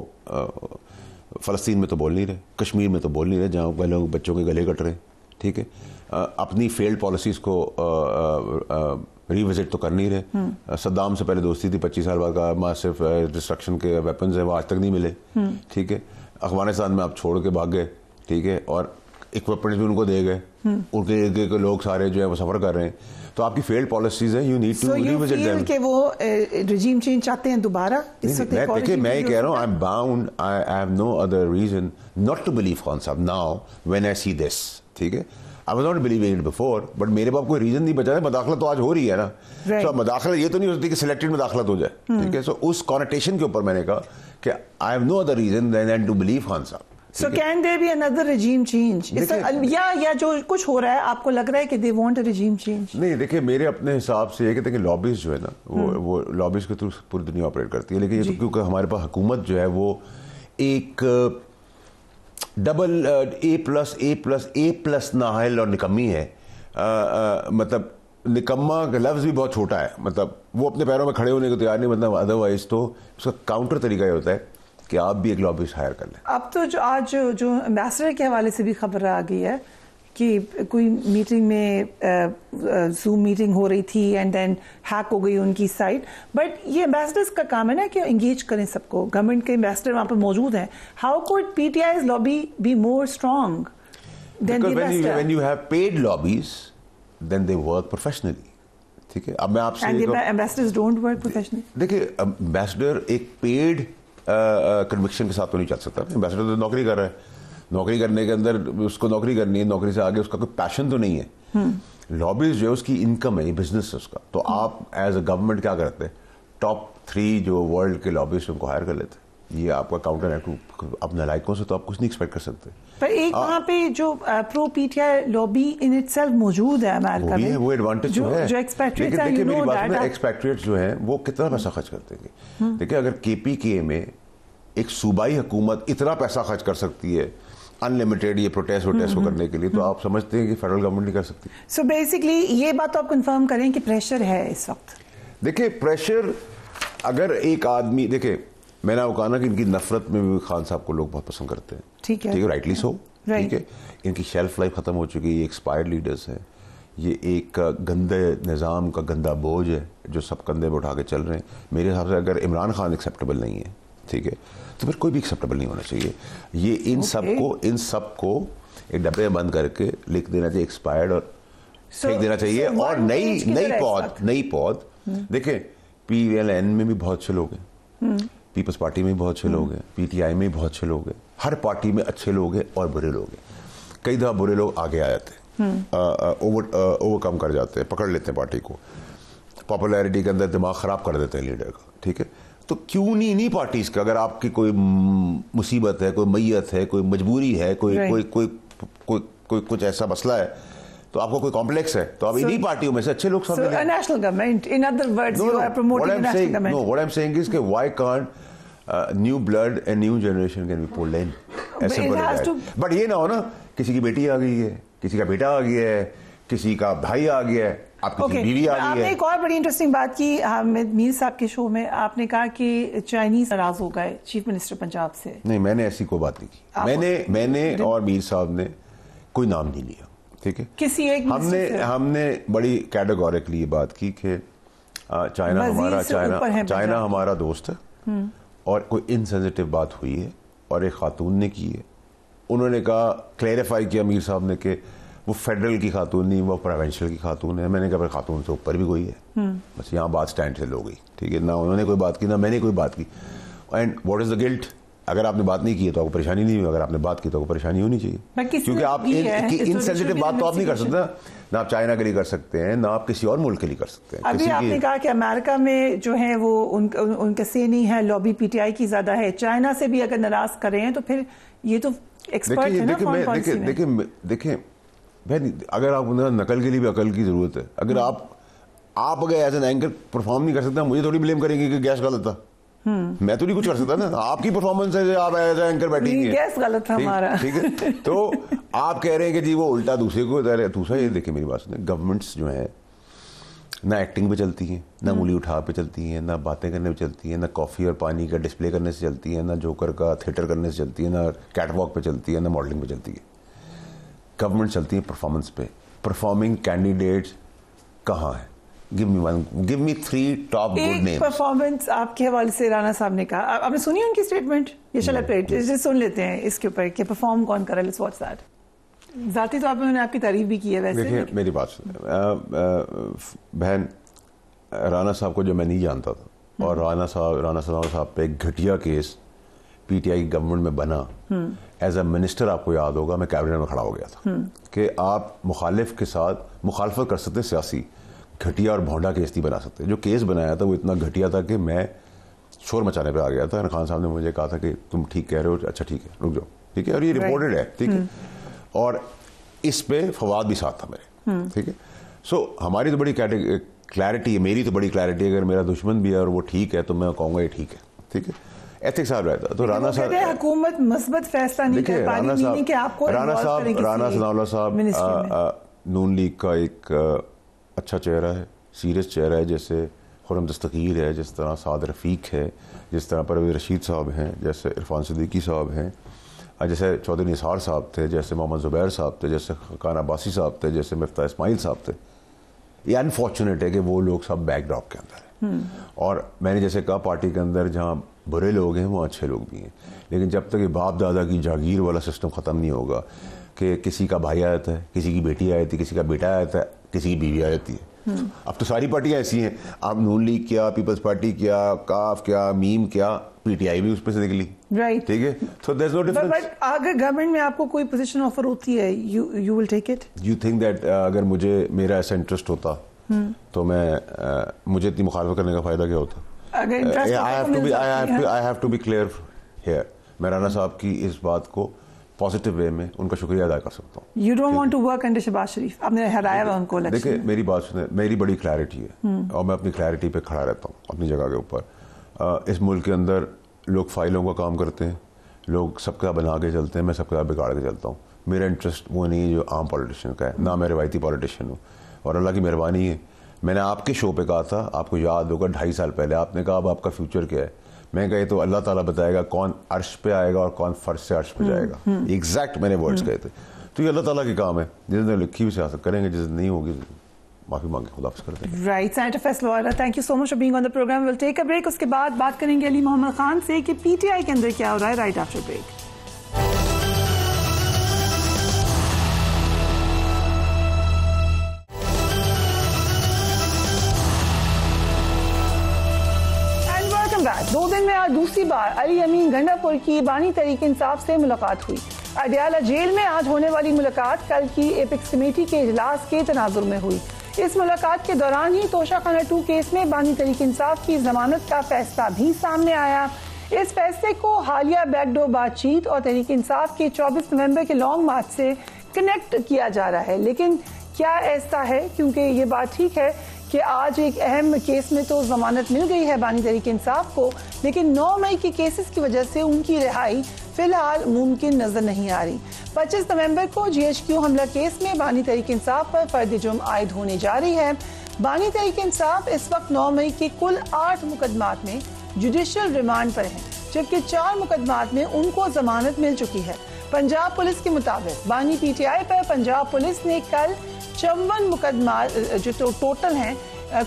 فلسطین میں تو بول نہیں رہے, کشمیر میں تو بول نہیں رہے, جہاں پہلے بچوں کے گلے کٹ رہے ہیں, ٹھیک ہے. اپنی فیلڈ پالیسیز کو ریوزٹ تو کر نہیں رہے. صدام سے پہلے دوستی تھی, 25 سال بعد کا ماسف ڈسٹرکشن کے ویپنز ہیں وہ آج تک نہیں ملے, ٹھیک ہے. افغانستان میں آپ چھوڑ کے بھاگ گئے, ٹھیک ہے, اور اکوپمنٹس بھی ان کو دے گئے, ان کے لوگ سارے جو ہے وہ سفر کر رہے ہیں. تو آپ کی فیلڈ پالیسیز ہیں, you need to revisit them. کہ وہ رجیم چینج چاہتے ہیں دوبارہ اس وقت. دیکھیں میں یہ کہہ رہا ہوں, I am bound, I have no other reason not to believe Khan صاحب ناؤ وین آئی سی دس, ٹھیک ہے. I was not believing it before, but میرے پاس کوئی ریزن نہیں بچا ہے. مداخلت تو آج ہو رہی ہے نا, تو مداخلت یہ تو نہیں ہوتی کہ سلیکٹڈ مداخلت ہو جائے, ٹھیک ہے. سو اس کانوٹیشن کے اوپر میں نے کہا کہ I have no other reason than to believe Khan صاحب. So can there be another regime change? یا جو کچھ ہو رہا ہے آپ کو لگ رہا ہے کہ they want a regime change? نہیں دیکھیں میرے اپنے حساب سے یہ کہ لابیز جو ہے نا وہ لابیز کے تھرو پوری دنیا آپریٹ کرتی ہے, لیکن یہ کیونکہ ہمارے پاس حکومت جو ہے وہ ایک ڈبل A++ نااہل اور نکمی ہے. مطلب نکما کا لفظ بھی بہت چھوٹا ہے, مطلب وہ اپنے پیروں میں کھڑے ہونے کو تیار نہیں, مطلب ادروائز تو اس کا کاؤنٹر طریقہ یہ ہوتا ہے کہ آپ بھی ایک لابیسٹ ہائر کر لیں. اب تو جو آج جو امبیسڈر کے حوالے سے بھی خبر آ گئی ہے کہ کوئی میٹنگ میں زوم میٹنگ ہو رہی تھی اینڈ دین ہیک ہو گئی ان کی سائٹ, بٹ یہ امبیسڈرز کا کام ہے نا کہ انگیج کریں سب کو, گورنمنٹ کے امبیسڈر وہاں پہ موجود ہیں. How could PTI's lobby be more strong than the ambassador? When you have paid lobbies, then they work professionally. ٹھیک ہے, اب میں آپ سے and the ambassadors don't work professionally. دیکھیے امبیسڈر ایک پیڈ کنوکشن کے ساتھ تو نہیں چل سکتا. امبیسڈر تو نوکری کر رہا ہے, نوکری کرنے کے اندر اس کو نوکری کرنی ہے, نوکری سے آگے اس کا کوئی پیشن تو نہیں ہے. لابیز جو ہے اس کی انکم ہے, یہ بزنس ہے اس کا. تو آپ ایز اے گورنمنٹ کیا کرتے ہیں, ٹاپ 3 جو ورلڈ کے لابیز ان کو ہائر کر لیتے. یہ آپ کا کاؤنٹر ہے اپنے لائقوں سے, تو آپ کچھ نہیں ایکسپیکٹ کر سکتے. پر ایک وہاں پہ جو پرو PTI lobby in it self موجود ہے امریکہ میں, وہ ایڈوانٹیج جو ہے. جو ایکسپیکٹریٹس ہیں, دیکھیں میری بات میں, ایکسپیکٹریٹس جو ہیں وہ کتنا پیسہ خرچ کرتے ہیں. دیکھیں اگر KPKA میں ایک صوبائی حکومت اتنا پیسہ خرچ کر سکتی ہے ان لمیٹیڈ یہ پروٹیسٹ کو کرنے کے لیے, تو آپ سمجھتے ہیں کہ فیڈرل گورنمنٹ نہیں کر سکتی. سو بیسکلی یہ بات آپ کنفرم کریں کہ پریشر ہے اس وقت. دیکھیں پریشر, اگر ایک آدمی, دیکھیں میں نے وہ کہا نا کہ ان کی نفرت میں بھی خان صاحب کو لوگ بہت پسند کرتے ہیں. ٹھیک ہے, رائٹلی سو. ٹھیک ہے, ان کی شیلف لائف ختم ہو چکی ہے, یہ ایکسپائرڈ لیڈرز ہیں, یہ ایک گندے نظام کا گندا بوجھ ہے جو سب کندھے پہ اٹھا کے چل رہے ہیں. میرے حساب سے اگر عمران خان ایکسیپٹیبل نہیں ہے, ٹھیک ہے, تو پھر کوئی بھی ایکسیپٹیبل نہیں ہونا چاہیے. یہ ان سب کو ایک ڈبے میں بند کر کے لکھ دینا چاہیے ایکسپائرڈ, اور پھینک دینا چاہیے. اور نئی پود دیکھیں PLN میں بھی بہت اچھے لوگ ہیں, پیپلز پارٹی میں بھی بہت اچھے لوگ ہیں, PTI میں بھی بہت اچھے لوگ ہیں, ہر پارٹی میں اچھے لوگ ہیں اور برے لوگ ہیں. کئی دفعہ برے لوگ آگے آ جاتے ہیں, اوور کم کر جاتے ہیں, پکڑ لیتے ہیں پارٹی کو, پاپولیرٹی کے اندر دماغ خراب کر دیتے ہیں لیڈر کا. ٹھیک ہے, تو کیوں نہیں پارٹیز کا, اگر آپ کی کوئی مصیبت ہے, کوئی میت ہے, کوئی مجبوری ہے, کوئی کچھ ایسا مسئلہ ہے, تو آپ کو کوئی کمپلیکس ہے, تو آپ انہی پارٹیوں میں سے اچھے لوگ سامنے لیں. National government, in other words, you are promoting the national government. No, what I'm saying is کہ why can't new blood and new generation can be pulled in? But یہ نہ ہو نا کسی کی بیٹی آ گئی ہے, کسی کا بیٹا آ گیا ہے, کسی کا بھائی آ گیا ہے, آپ کی بیوی آ گئی ہے. آپ نے ایک اور بڑی انٹرسٹنگ بات کی میر صاحب کے شو میں, آپ نے کہا کہ چائنیز ناراض ہو گئے چیف منسٹر پنجاب سے. نہیں, میں نے ایسی کوئی بات نہیں کی. میں نے اور میر صاحب نے کوئی نام نہیں لیا. ٹھیک ہے, کسی ایک ہم نے بڑی کیٹیگوریکلی یہ بات کی کہ چائنا ہمارا دوست ہے, اور کوئی انسینسٹیو بات ہوئی ہے اور ایک خاتون نے کی ہے. انہوں نے کہا, کلیریفائی کیا میر صاحب نے کہ وہ فیڈرل کی خاتون نہیں, وہ پروونشل کی خاتون ہے. میں نے کہا پھر خاتون سے اوپر بھی کوئی ہے, بس یہاں بات سٹینڈ سے ہو گئی. ٹھیک ہے, نہ انہوں نے کوئی بات کی نہ میں نے کوئی بات کی. And what is the guilt, اگر آپ نے بات نہیں کی تو آپ کو پریشانی نہیں ہوئی, اگر آپ نے بات کی تو آپ کو پریشانی ہونی چاہیے, کیونکہ آپ انسینسٹیو بات تو آپ نہیں کر سکتے نہ آپ چائنا کے لیے کر سکتے ہیں, نہ آپ کسی اور ملک کے لیے کر سکتے ہیں. ابھی آپ نے کہا کہ امریکہ میں جو ہے وہ ان کا سے نہیں ہے, لابی PTI کی زیادہ ہے. چائنا سے بھی اگر ناراض کر رہے ہیں تو پھر یہ تو ایکسپرٹ ہے نا فارن پالیسی میں. دیکھیں اگر آپ نقل کے لیے بھی عقل کی ضرورت ہے. اگر آپ اگر ایز این اینکر پرفارم نہیں کر سکتے, مجھے تھوڑی بلیم کریں گے کہ گیس غلط تھا. میں تو نہیں کچھ کر سکتا نا, آپ کی پرفارمنس ہے, آپ ایز این اینکر بیٹھیں گے, گیس غلط تھا ہمارا. ٹھیک ہے, تو آپ کہہ رہے ہیں کہ جی وہ الٹا دوسرے کو. دوسرا یہ دیکھیں میری بات سنیں, گورنمنٹس جو ہیں نہ ایکٹنگ پہ چلتی ہیں, نہ انگلی اٹھا پہ چلتی ہیں, نہ باتیں کرنے پہ چلتی ہیں, نہ کافی اور پانی کا ڈسپلے کرنے سے چلتی ہیں, نہ جوکر کا تھیٹر کرنے سے چلتی ہے, نہ کیٹ واک پہ چلتی ہے, نہ ماڈلنگ پہ چلتی ہے. گورنمنٹ چلتی ہے پرفارمنس پہ. پرفارمنگ کینڈیڈیٹس کہاں ہیں؟ Give me 3 top good names. ایک پرفارمنس آپ کے حوالے سے رانا صاحب نے کہا, آپ نے سنی ان کی اسٹیٹمنٹ؟ یہ چلے سن لیتے ہیں اس کے اوپر کہ پرفارم کون کر رہا ہے. Let's watch that. ذاتی طور پہ میں نے آپ کی تعریف بھی کی ہے. ویسے دیکھیں میری بات سنیں بہن, رانا صاحب کو جو میں نہیں جانتا تھا, اور رانا صاحب پہ ایک گھٹیا کیس PTI کی گورنمنٹ میں بنا, ایز اے منسٹر آپ کو یاد ہوگا میں کیبنٹ میں کھڑا ہو گیا تھا کہ آپ مخالف کے ساتھ مخالفت کر سکتے, سیاسی گھٹیا اور بھونڈا کیس نہیں بنا سکتے. جو کیس بنایا تھا وہ اتنا گھٹیا تھا کہ میں شور مچانے پہ آ گیا تھا. خان صاحب نے مجھے کہا تھا کہ تم ٹھیک کہہ رہے ہو, اچھا ٹھیک ہے رک جاؤ, ٹھیک ہے, اور یہ رپورٹڈ ہے, ٹھیک ہے, اور اس پہ فواد بھی ساتھ تھا میرے, ٹھیک ہے. سو ہماری تو بڑی کلیئرٹی ہے, میری تو بڑی کلیئرٹی ہے, اگر میرا دشمن بھی ہے اور وہ ٹھیک ہے تو میں کہوں گا یہ ٹھیک ہے, ٹھیک ہے, ایتھکس صاحب رہتا. تو رانا صاحب حکومت مثبت فیصلہ نہیں کر پا رہی, میننگ کہ آپ کو رانا ثناء اللہ صاحب نون لیگ کا ایک اچھا چہرہ ہے, سیریس چہرہ ہے, جیسے خرم دستگیر ہے, جس طرح سعد رفیق ہے, جس طرح پرویز رشید صاحب ہیں, جیسے عرفان صدیقی صاحب ہیں, جیسے چودھری نثار صاحب تھے, جیسے محمد زبیر صاحب تھے, جیسے خاقان عباسی صاحب تھے, جیسے مفتاح اسماعیل صاحب تھے. یہ انفارچونیٹ ہے کہ وہ لوگ سب بیک ڈراپ کے اندر ہیں, اور میں نے جیسے کہا پارٹی کے اندر جہاں برے لوگ ہیں وہاں اچھے لوگ بھی ہیں, لیکن جب تک یہ باپ دادا کی جاگیر والا سسٹم ختم نہیں ہوگا کہ کسی کا بھائی آتا ہے, کسی کی بیٹی آ جاتی ہے, کسی کا بیٹا آتا ہے, کسی کی بیوی آ جاتی ہے. اب تو ساری پارٹیاں ایسی ہیں, آپ نون لیگ کیا, پیپلز پارٹی کیا, کاف کیا, میم کیا, پی ٹی آئی بھی اس پہ سے نکلی, رائٹ, ٹھیک ہے. سو دیر از نو ڈفرنس. بٹ اگر گورنمنٹ میں آپ کو کوئی پوزیشن آفر ہوتی ہے, you will take it. You think that اگر مجھے میرا ایسا انٹرسٹ ہوتا تو میں مجھے اتنی مخالفت کرنے کا فائدہ کیا ہوتا. I have to be clear here. میں رانا صاحب کی اس بات کو پازیٹیو وے میں ان کا شکریہ ادا کر سکتا ہوں. You don't want to work under Shahbaz شریف, آپ نے ہرایا ہوا ان کو الیکشن. دیکھیں میری بات سنیں, میری بڑی کلیئرٹی ہے اور میں اپنی کلیئرٹی پہ کھڑا رہتا ہوں اپنی جگہ کے اوپر. اس ملک کے اندر لوگ فائلوں کا کام کرتے ہیں, لوگ سب کا بنا کے چلتے ہیں, میں سب کا بگاڑ کے چلتا ہوں. میرا انٹرسٹ وہ نہیں ہے جو عام پولیٹیشین کا ہے, نہ میں روایتی پولیٹیشین ہوں, اور اللہ کی مہربانی ہے. میں نے آپ کے شو پہ کہا تھا, آپ کو یاد ہوگا 2.5 سال پہلے, آپ نے کہا اب آپ کا فیوچر کیا ہے. میں کہے تو اللہ تعالیٰ بتائے گا کون عرش پہ آئے گا اور کون فرش سے عرش پہ جائے گا. ایگزیکٹ میں نے ورڈز کہے تھے. تو یہ اللہ تعالیٰ کے کام ہے, جس نے لکھی ہوئی سیاست کریں گے, جس نہیں ہوگی معافی مانگے, خدا حافظ کرتے ہیں. رائٹ, سینیٹر فیصل والا, thank you so much for being on the program. Will take a break, اس کے بعد بات کریں گے علی محمد خان سے کہ پی ٹی آئی کے اندر کیا ہو رہا ہے. Right after break. دو دن میں آج دوسری بار علی امین گنڈا پور کی بانی تحریک انصاف سے ملاقات ہوئی. اڈیالہ جیل میں آج ہونے والی ملاقات کل کی ایپیکس کمیٹی کے اجلاس کے تناظر میں ہوئی. اس ملاقات کے دوران ہی توشہ خانہ 2 کیس میں بانی تحریک انصاف کی ضمانت کا فیصلہ بھی سامنے آیا. اس فیصلے کو حالیہ بیک ڈور بات چیت اور تحریک انصاف کے 24 نومبر کے لانگ مارچ سے کنیکٹ کیا جا رہا ہے. لیکن کیا ایسا ہے؟ کیونکہ یہ بات ٹھیک ہے کہ آج ایک اہم کیس میں تو ضمانت مل گئی ہے بانی تحریک انصاف کو, لیکن 9 مئی کے کیسز کی وجہ سے ان کی رہائی فی الحال ممکن نظر نہیں آ رہی. 25 نومبر کو GHQ حملہ کیس میں بانی تحریک انصاف پر فرد جرم عائد ہونے جا رہی ہے. بانی تحریک انصاف اس وقت 9 مئی کے کل 8 مقدمات میں جوڈیشل ریمانڈ پر ہیں, جبکہ 4 مقدمات میں ان کو ضمانت مل چکی ہے. پنجاب پولیس کے مطابق بانی پی ٹی آئی پر پنجاب پولیس نے کل 54 مقدمات جو ٹوٹل ہیں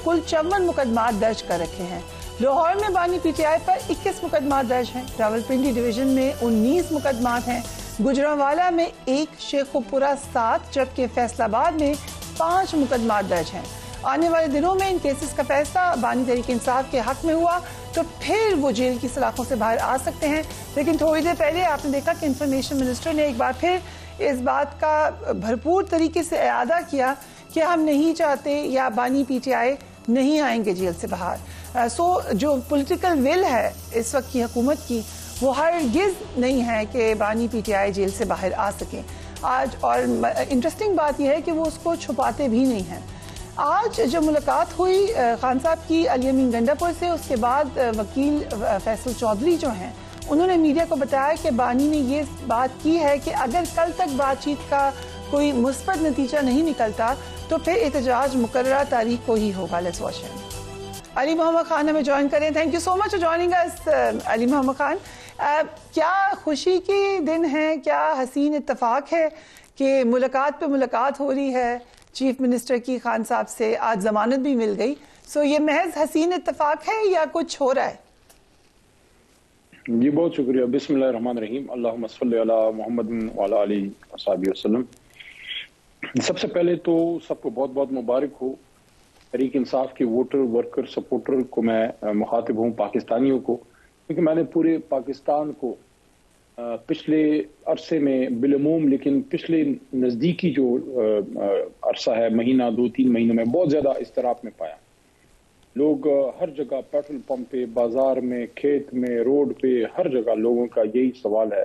کل 54 مقدمات درج کر رکھے ہیں. لاہور میں بانی پی ٹی آئی پر 21 مقدمات درج ہیں. راولپنڈی ڈویژن میں 19 مقدمات ہیں. گجرانوالہ میں 1, شیخوپورہ 7, جبکہ فیصل آباد میں 5 مقدمات درج ہیں. آنے والے دنوں میں ان کیسز کا فیصلہ بانی تحریک انصاف کے حق میں ہوا تو پھر وہ جیل کی سلاخوں سے باہر آ سکتے ہیں. لیکن تھوڑی دیر پہلے آپ نے دیکھا کہ انفارمیشن منسٹر نے ایک بار پھر اس بات کا بھرپور طریقے سے اعادہ کیا کہ ہم نہیں چاہتے یا بانی پی ٹی آئی نہیں آئیں گے جیل سے باہر. سو جو پولیٹیکل ول ہے اس وقت کی حکومت کی وہ ہرگز نہیں ہے کہ بانی پی ٹی آئی جیل سے باہر آ سکیں آج. اور انٹرسٹنگ بات یہ ہے کہ وہ اس کو چھپاتے بھی نہیں ہیں. آج جو ملاقات ہوئی خان صاحب کی علی امین گنڈا پور سے, اس کے بعد وکیل فیصل چودھری جو ہیں انہوں نے میڈیا کو بتایا کہ بانی نے یہ بات کی ہے کہ اگر کل تک بات چیت کا کوئی مثبت نتیجہ نہیں نکلتا تو پھر احتجاج مقررہ تاریخ کو ہی ہوگا. لیٹس واچ ہم. علی محمد خان ہمیں جوائن کریں. Thank you so much for joining us. Ali Muhammad Khan, کیا خوشی کے دن ہیں, کیا حسین اتفاق ہے کہ ملاقات پہ ملاقات ہو رہی ہے چیف منسٹر کی خان صاحب سے, آج ضمانت بھی مل گئی. سو یہ محض حسین اتفاق ہے یا کچھ ہو رہا ہے؟ جی بہت شکریہ. بسم اللہ الرحمن الرحیم. اللہم صلی علی محمد وعلی آلہ وصحبہ وسلم. سب سے پہلے تو سب کو بہت بہت مبارک ہو. تحریک انصاف کے ووٹر, ورکر, سپورٹر کو میں مخاطب ہوں, پاکستانیوں کو, کیونکہ میں نے پورے پاکستان کو پچھلے عرصے میں بالعموم لیکن پچھلے نزدیکی جو عرصہ ہے, مہینہ 2-3 مہینوں میں بہت زیادہ اضطراب میں پایا. لوگ ہر جگہ, پیٹرول پمپ پہ, بازار میں, کھیت میں, روڈ پہ, ہر جگہ لوگوں کا یہی سوال ہے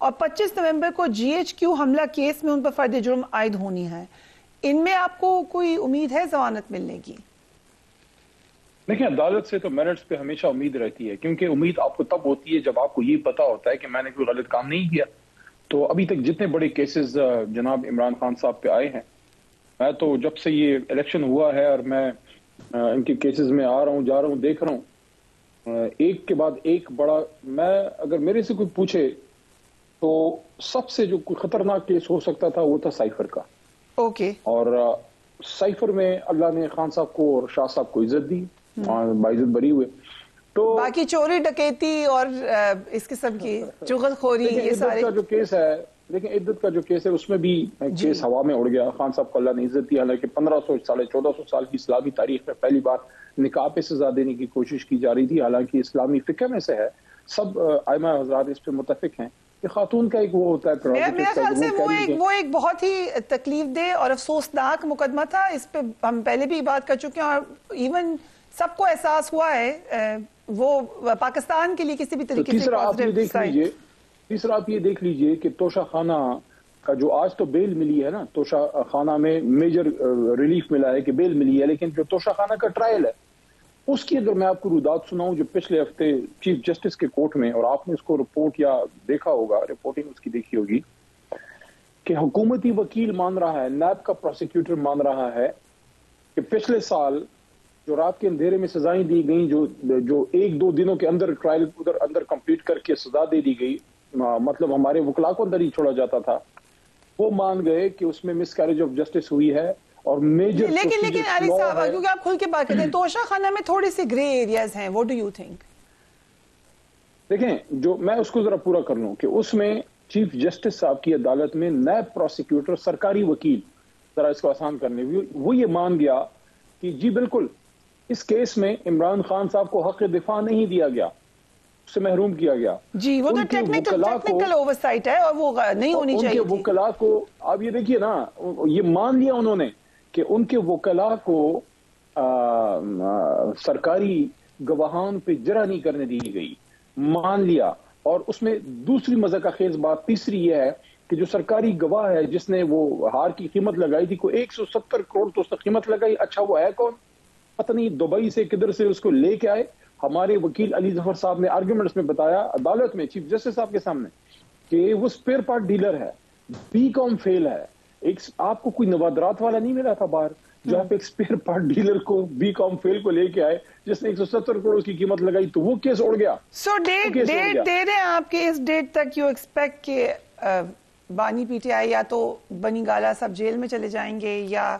اور 25 نومبر کو GHQ حملہ کیس میں ان پر فرد جرم عائد ہونی ہے. ان میں آپ کو کوئی امید ہے ضمانت ملنے کی؟ دیکھیں، عدالت سے تو میرٹس پہ ہمیشہ امید رہتی ہے، کیونکہ امید آپ کو تب ہوتی ہے جب آپ کو یہ پتا ہوتا ہے کہ میں نے کوئی غلط کام نہیں کیا. تو ابھی تک جتنے بڑے کیسز جناب عمران خان صاحب پہ آئے ہیں، میں تو جب سے یہ الیکشن ہوا ہے اور میں ان کے کیسز میں آ رہا ہوں، جا رہا ہوں، دیکھ رہا ہوں، ایک کے بعد ایک بڑا. میں اگر میرے سے کوئی پوچھے تو سب سے جو کوئی خطرناک کیس ہو سکتا تھا وہ تھا سائفر کا. اوکے. اور سائفر میں اللہ نے خان صاحب کو اور شاہ صاحب کو عزت دی، باعزت بری ہوئے. تو باقی چوری ڈکیتی اور اس قسم کی چغل خوری یہ سارے کا جو کیس ہے، لیکن عدت کا جو کیس ہے اس میں بھی کیس ہوا میں اڑ گیا. خان صاحب کو اللہ نے عزت دی، حالانکہ 1400 سال کی اسلامی تاریخ میں پہلی بار نکاح پہ سزا دینے کی کوشش کی جا رہی تھی. حالانکہ اسلامی فقہ میں سے ہے، سب ائمہ حضرات اس پہ متفق ہیں کہ خاتون کا ایک وہ ہوتا ہے. میرے خیال سے وہ ایک بہت ہی تکلیف دہ اور افسوسناک مقدمہ تھا. اس پہ ہم پہلے بھی بات کر چکے ہیں اور ایون سب کو احساس ہوا ہے وہ پاکستان کے لیے کسی بھی طریقے سے. تیسرا آپ یہ دیکھ لیجئے کہ توشہ خانہ کا جو آج تو بیل ملی ہے نا، توشہ خانہ میں میجر ریلیف ملا ہے کہ بیل ملی ہے، لیکن جو توشہ خانہ کا ٹرائل ہے اس کی اگر میں آپ کو رودات سناؤں جو پچھلے ہفتے چیف جسٹس کے کورٹ میں، اور آپ نے اس کو رپورٹ یا دیکھا ہوگا، رپورٹنگ اس کی دیکھی ہوگی، کہ حکومتی وکیل مان رہا ہے، نیب کا پروسیکیوٹر مان رہا ہے کہ پچھلے سال جو رات کے اندھیرے میں سزائیں دی گئیں، جو 1-2 دنوں کے اندر ٹرائل اندر کمپلیٹ کر کے سزا دے دی گئی، مطلب ہمارے وکلا کو اندر ہی چھوڑا جاتا تھا، وہ مان گئے کہ اس میں مس کیریج آف جسٹس ہوئی ہے. اور میجر لیکن علی صاحب، کیونکہ آپ کھل کے بات کرتے ہیں، توشہ خانہ میں تھوڑی سی گرے ایریاز ہیں. What do you think? دیکھیں، جو میں اس کو ذرا پورا کر لوں کہ اس میں چیف جسٹس صاحب کی عدالت میں نیب پروسیکیوٹر، سرکاری وکیل، ذرا اس کو آسان کرنے وہ یہ مان گیا کہ جی بالکل اس کیس میں عمران خان صاحب کو حق دفاع نہیں دیا گیا، اس سے محروم کیا گیا. جی وہ تو ٹیکنیکل اوورسائٹ ہے اور وہ نہیں ہونی چاہیے. ان کے وکلا کو آپ یہ دیکھیے نا، یہ مان لیا انہوں نے کہ ان کے وکلا کو سرکاری گواہان پہ جرح نہیں کرنے دی گئی، مان لیا. اور اس میں دوسری مزہ کا خیز بات تیسری یہ ہے کہ جو سرکاری گواہ ہے جس نے وہ ہار کی قیمت لگائی تھی، کوئی 170 کروڑ تو اس نے قیمت لگائی. اچھا وہ ہے کون؟ پتہ نہیں، دبئی سے کدھر سے اس کو لے کے آئے. ہمارے وکیل علی ظفر صاحب نے آرگومنٹس میں بتایا عدالت میں چیف جسٹس صاحب کے سامنے کہ وہ اسپیئر پارٹ ڈیلر ہے، BCom فیل ہے. ایک آپ کو کوئی نوادرات والا نہیں ملا تھا باہر جو آپ ایک اسپیئر پارٹ ڈیلر کو BCom فیل کو لے کے آئے جس نے 170 کروڑ کی قیمت لگائی، تو وہ کیس اڑ گیا. سو ڈیٹ دے رہے ہیں آپ کے اس ڈیٹ تک یو ایکسپیکٹ کہ بانی PTI یا تو بنی گالا صاحب جیل میں چلے جائیں گے یا